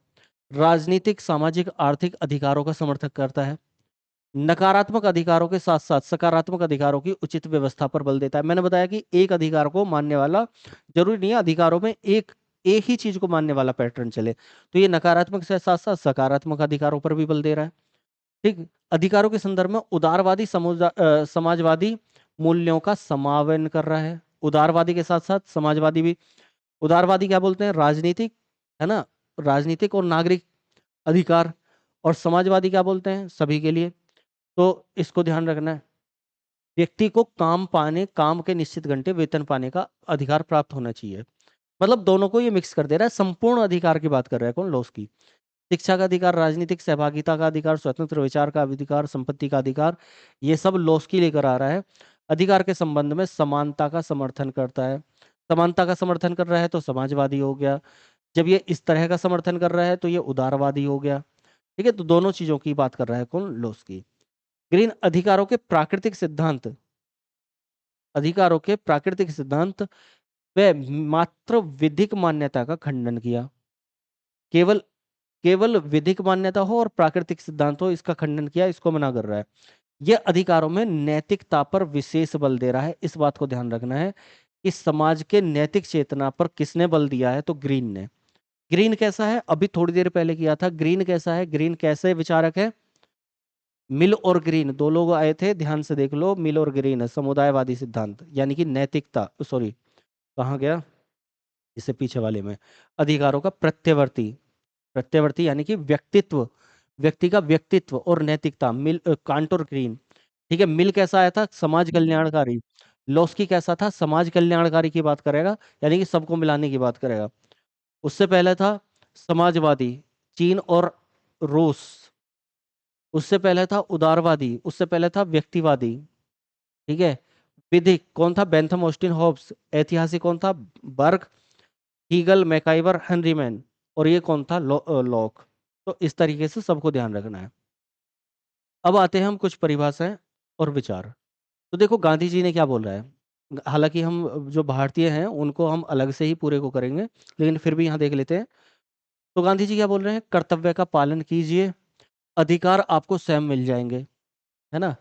राजनीतिक, सामाजिक, आर्थिक अधिकारों का समर्थन करता है, नकारात्मक अधिकारों के साथ साथ सकारात्मक अधिकारों की उचित व्यवस्था पर बल देता है। मैंने बताया कि एक अधिकार को मानने वाला, जरूरी नहीं है अधिकारों में एक एक ही चीज को मानने वाला पैटर्न चले, तो ये नकारात्मक से साथ साथ सकारात्मक अधिकारों पर भी बल दे रहा है। ठीक, अधिकारों के संदर्भ में उदारवादी समाजवादी मूल्यों का समावेशन कर रहा है। उदारवादी के साथ साथ समाजवादी भी। उदारवादी क्या बोलते हैं? राजनीतिक, है ना, राजनीतिक और नागरिक अधिकार। और समाजवादी क्या बोलते हैं? सभी के लिए। तो इसको ध्यान रखना है। व्यक्ति को काम के निश्चित घंटे वेतन पाने का अधिकार प्राप्त होना चाहिए। मतलब दोनों को ये मिक्स कर दे रहा है, संपूर्ण अधिकार की बात कर रहा है कौन? लॉस की। शिक्षा का अधिकार, राजनीतिक सहभागिता का अधिकार, स्वतंत्र विचार का अधिकार, संपत्ति का अधिकार, ये सब लोस्की लेकर आ रहा है। अधिकार के संबंध में समानता का समर्थन करता है। समानता का समर्थन कर रहा है तो समाजवादी हो गया। जब ये इस तरह का समर्थन कर रहा है तो ये उदारवादी हो गया। ठीक है, तो दोनों चीजों की बात कर रहा है कौन? लोस्की। ग्रीन, अधिकारों के प्राकृतिक सिद्धांत। अधिकारों के प्राकृतिक सिद्धांत व मात्र विधिक मान्यता का खंडन किया। केवल केवल विधिक मान्यता हो और प्राकृतिक सिद्धांत हो, इसका खंडन किया, इसको मना कर रहा है। यह अधिकारों में नैतिकता पर विशेष बल दे रहा है। इस बात को ध्यान रखना है कि समाज के नैतिक चेतना पर किसने बल दिया है? तो ग्रीन ने। ग्रीन कैसा है? अभी थोड़ी देर पहले किया था। ग्रीन कैसा है? ग्रीन कैसे विचारक है? मिल और ग्रीन दो लोग आए थे, ध्यान से देख लो। मिल और ग्रीन है समुदायवादी सिद्धांत, यानी कि नैतिकता, सॉरी कहाँ गया, इससे पीछे वाले में, अधिकारों का प्रत्यवर्ती। प्रत्यवर्ती यानी कि व्यक्तित्व, व्यक्ति का व्यक्तित्व और नैतिकता। मिल, कांट और ग्रीन। ठीक है, मिल कैसा आया था? समाज कल्याणकारी। लॉस्की कैसा था? समाज कल्याणकारी की बात करेगा, यानी कि सबको मिलाने की बात करेगा। उससे पहले था समाजवादी, चीन और रूस। उससे पहले था उदारवादी, उससे पहले था व्यक्तिवादी। ठीक है, विधिक कौन था? Bentham, Austin, Hobbes. ऐतिहासिक कौन था? Burke, Hegel, MacIver, Henry Maine. और ये कौन था? लॉक। तो इस तरीके से सबको ध्यान रखना है। अब आते हैं हम कुछ परिभाषाएं और विचार। तो देखो गांधी जी ने क्या बोल रहा है। हालांकि हम जो भारतीय हैं उनको हम अलग से ही पूरे को करेंगे, लेकिन फिर भी यहाँ देख लेते हैं। तो गांधी जी क्या बोल रहे हैं? कर्तव्य का पालन कीजिए, अधिकार आपको स्वयं मिल जाएंगे, है ना।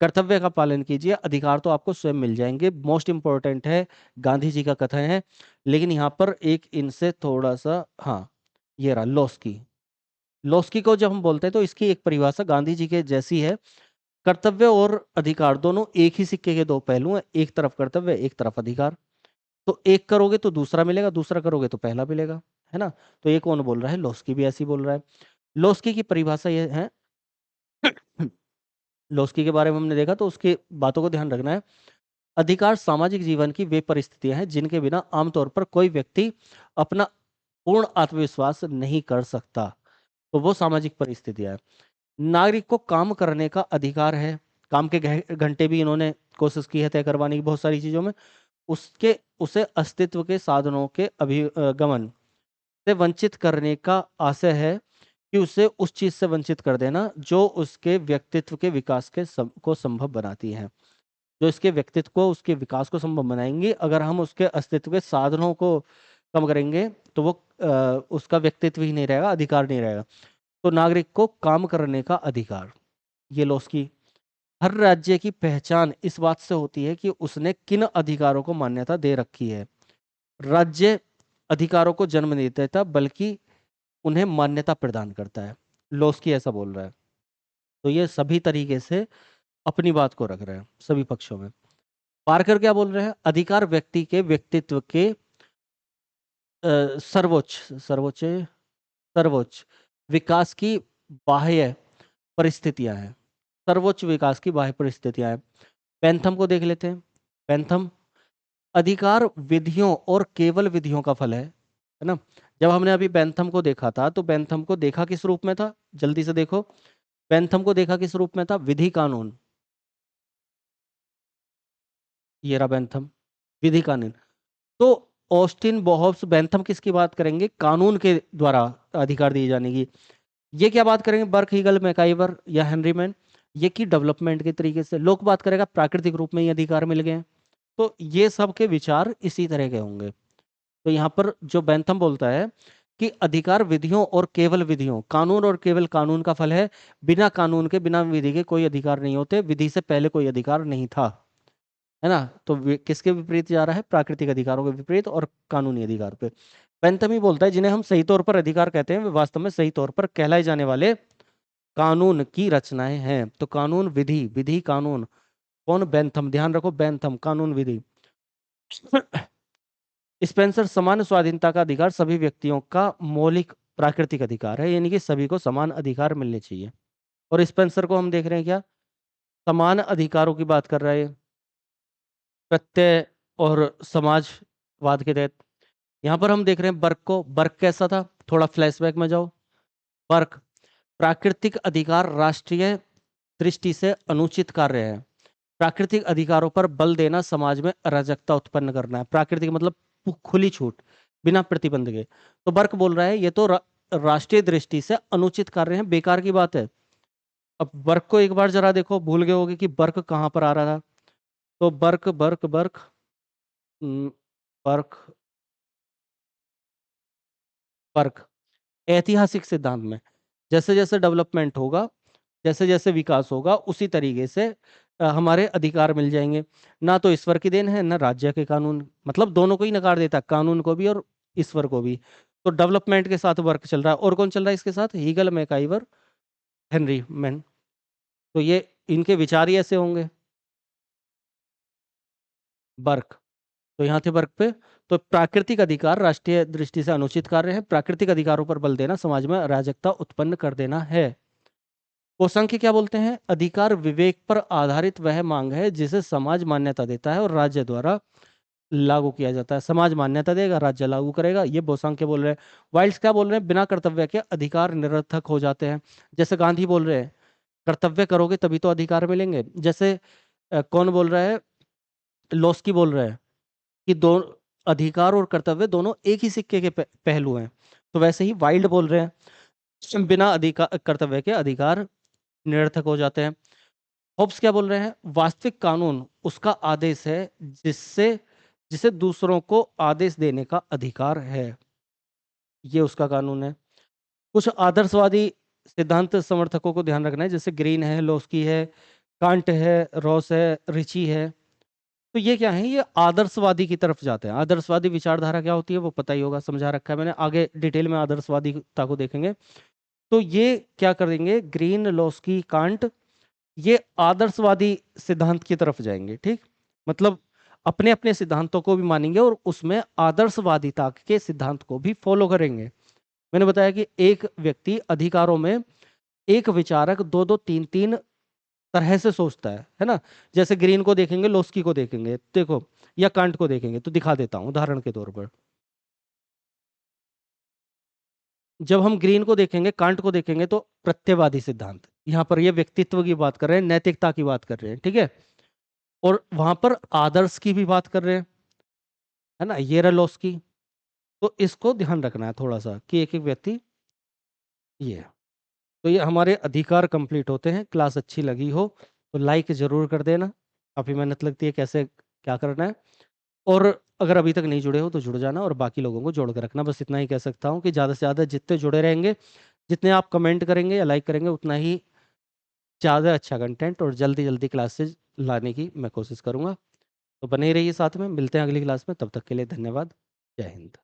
कर्तव्य का पालन कीजिए, अधिकार तो आपको स्वयं मिल जाएंगे, मोस्ट इंपॉर्टेंट है, गांधी जी का कथन है। लेकिन यहाँ पर एक इनसे थोड़ा सा, हाँ, ये रहा लॉस्की। लॉस्की को जब हम बोलते हैं तो इसकी एक परिभाषा गांधी जी के जैसी है। कर्तव्य और अधिकार दोनों एक ही सिक्के के दो पहलू हैं, एक तरफ कर्तव्य, एक तरफ अधिकार। तो एक करोगे तो दूसरा मिलेगा, दूसरा करोगे तो पहला मिलेगा, है ना। तो ये कौन बोल रहा है? लॉस्की भी ऐसी बोल रहा है। लॉस्की की परिभाषा ये है लॉस्की के बारे में हमने देखा, तो उसकी बातों को ध्यान रखना है। अधिकार सामाजिक जीवन की वे परिस्थितियां हैं जिनके बिना आमतौर पर कोई व्यक्ति अपना पूर्ण आत्मविश्वास नहीं कर सकता। तो वो सामाजिक परिस्थितियां हैं। नागरिक को काम करने का अधिकार है। काम के घंटे भी इन्होंने कोशिश की है तय करवाने की बहुत सारी चीजों में। उसके उसे अस्तित्व के साधनों के अभिगमन से वंचित करने का आशय है कि उसे उस चीज से वंचित कर देना जो उसके व्यक्तित्व के विकास को संभव बनाती है। जो इसके व्यक्तित्व को, उसके विकास को संभव बनाएंगी। अगर हम उसके अस्तित्व के साधनों को कम करेंगे तो वो उसका व्यक्तित्व ही नहीं रहेगा, अधिकार नहीं रहेगा। तो नागरिक को काम करने का अधिकार, ये लॉस की। हर राज्य की पहचान इस बात से होती है कि उसने किन अधिकारों को मान्यता दे रखी है। राज्य अधिकारों को जन्म नहीं देता बल्कि उन्हें मान्यता प्रदान करता है। लोस्की ऐसा बोल रहा है। तो ये सभी तरीके से अपनी बात को रख रहे हैं सभी पक्षों में। पार्कर क्या बोल रहे हैं? अधिकार व्यक्ति के व्यक्तित्व के सर्वोच्च सर्वोच्च सर्वोच्च विकास की बाह्य परिस्थितियां हैं। सर्वोच्च विकास की बाह्य परिस्थितियां हैं। पैंथम को देख लेते हैं। पैंथम, अधिकार विधियों और केवल विधियों का फल है ना। जब हमने अभी बेंथम को देखा था तो बेंथम को देखा किस रूप में था? जल्दी से देखो, बेंथम को देखा किस रूप में था? विधि कानून। ये रहा बेंथम, विधि कानून। तो ऑस्टिन बॉब्स बेंथम किसकी बात करेंगे? कानून के द्वारा अधिकार दिए जाने की। ये क्या बात करेंगे? बर्क, हीगल, मैकाइवर या हेनरी मैन, ये की डेवलपमेंट के तरीके से। लोक बात करेगा प्राकृतिक रूप में ये अधिकार मिल गए हैं। तो ये सब के विचार इसी तरह के होंगे। तो यहाँ पर जो बेंथम बोलता है कि अधिकार विधियों और केवल विधियों, कानून और केवल कानून का फल है। बिना कानून के, बिना विधि के कोई अधिकार नहीं होते। विधि से पहले कोई अधिकार नहीं था, है ना। तो किसके विपरीत जा रहा है? प्राकृतिक अधिकारों के विपरीत और कानूनी अधिकार पे। बेंथम ही बोलता है जिन्हें हम सही तौर पर अधिकार कहते हैं वे वास्तव में सही तौर पर कहलाए जाने वाले कानून की रचनाएं हैं। तो कानून, विधि, विधि कानून। कौन? बेंथम। ध्यान रखो, बेंथम, कानून, विधि। स्पेंसर, समान स्वाधीनता का अधिकार सभी व्यक्तियों का मौलिक प्राकृतिक अधिकार है, यानी कि सभी को समान अधिकार मिलने चाहिए। और स्पेंसर को हम देख रहे हैं क्या? समान अधिकारों की बात कर रहा है, प्रत्यय और समाजवाद के तहत। यहाँ पर हम देख रहे हैं बर्क को। बर्क कैसा था? थोड़ा फ्लैशबैक में जाओ। बर्क, प्राकृतिक अधिकार राष्ट्रीय दृष्टि से अनुचित कार्य है। प्राकृतिक अधिकारों पर बल देना समाज में अराजकता उत्पन्न करना है। प्राकृतिक मतलब खुली छूट, बिना प्रतिबंध के। तो बर्क बोल रहा है ये तो राष्ट्रीय दृष्टि से अनुचित कार्य है, बेकार की बात है। अब बर्क को एक बार जरा देखो, भूल गए होगे कि बर्क कहाँ पर आ रहा था। तो बर्क बर्क बर्क बर्क बर्क ऐतिहासिक सिद्धांत में जैसे जैसे डेवलपमेंट होगा, जैसे जैसे विकास होगा, उसी तरीके से हमारे अधिकार मिल जाएंगे। ना तो ईश्वर की देन है, ना राज्य के कानून, मतलब दोनों को ही नकार देता है, कानून को भी और ईश्वर को भी। तो डेवलपमेंट के साथ वर्क चल रहा है। और कौन चल रहा है इसके साथ? Hegel, MacIver, Henry Maine. तो ये इनके विचार ही ऐसे होंगे। बर्क, तो यहाँ थे बर्क पे। तो प्राकृतिक अधिकार राष्ट्रीय दृष्टि से अनुचित कार्य है। प्राकृतिक अधिकारों पर बल देना समाज में अराजकता उत्पन्न कर देना है। कोसंख्य क्या बोलते हैं? अधिकार विवेक पर आधारित वह मांग है जिसे समाज मान्यता देता है और राज्य द्वारा लागू किया जाता है। समाज मान्यता देगा, राज्य लागू करेगा। ये बोसांख्य बोल रहे हैं। वाइल्ड्स क्या बोल रहे हैं? बिना कर्तव्य के अधिकार निरर्थक हो जाते हैं। जैसे गांधी बोल रहे हैं कर्तव्य करोगे तभी तो अधिकार मिलेंगे। जैसे कौन बोल रहा है? लोस्की बोल रहा है कि दो अधिकार और कर्तव्य दोनों एक ही सिक्के के पहलू हैं। तो वैसे ही वाइल्ड बोल रहे हैं बिना अधिकार कर्तव्य के अधिकार निरर्थक हो जाते हैं। होब्स क्या बोल रहे हैं? वास्तविक कानून उसका आदेश है जिससे जिसे दूसरों को आदेश देने का अधिकार है। ये उसका कानून है। कुछ आदर्शवादी सिद्धांत समर्थकों को ध्यान रखना है, जैसे ग्रीन है, लोस्की है, कांट है, रॉस है, रिची है। तो ये क्या है? ये आदर्शवादी की तरफ जाते हैं। आदर्शवादी विचारधारा क्या होती है वो पता ही होगा, समझा रखा है मैंने, आगे डिटेल में आदर्शवादिता को देखेंगे। तो ये क्या करेंगे? ग्रीन, लोस्की, कांट, ये आदर्शवादी सिद्धांत की तरफ जाएंगे। ठीक, मतलब अपने अपने सिद्धांतों को भी मानेंगे और उसमें आदर्शवादिता के सिद्धांत को भी फॉलो करेंगे। मैंने बताया कि एक व्यक्ति अधिकारों में, एक विचारक दो दो तीन तीन तरह से सोचता है ना। जैसे ग्रीन को देखेंगे, लोस्की को देखेंगे, देखो, या कांट को देखेंगे, तो दिखा देता हूं उदाहरण के तौर पर। जब हम ग्रीन को देखेंगे, कांट को देखेंगे, तो प्रत्ययवादी सिद्धांत, यहाँ पर ये व्यक्तित्व की बात कर रहे हैं, नैतिकता की बात कर रहे हैं, ठीक है। और वहां पर आदर्श की भी बात कर रहे हैं, है ना, ये रहा लोस्की। तो इसको ध्यान रखना है थोड़ा सा कि एक एक व्यक्ति ये। तो ये हमारे अधिकार कंप्लीट होते हैं। क्लास अच्छी लगी हो तो लाइक जरूर कर देना। काफी मेहनत लगती है कैसे क्या करना है। और अगर अभी तक नहीं जुड़े हो तो जुड़ जाना और बाकी लोगों को जोड़ के रखना। बस इतना ही कह सकता हूँ कि ज़्यादा से ज़्यादा जितने जुड़े रहेंगे, जितने आप कमेंट करेंगे या लाइक करेंगे, उतना ही ज़्यादा अच्छा कंटेंट और जल्दी जल्दी क्लासेज लाने की मैं कोशिश करूँगा। तो बने ही रहिए साथ में, मिलते हैं अगली क्लास में, तब तक के लिए धन्यवाद। जय हिंद।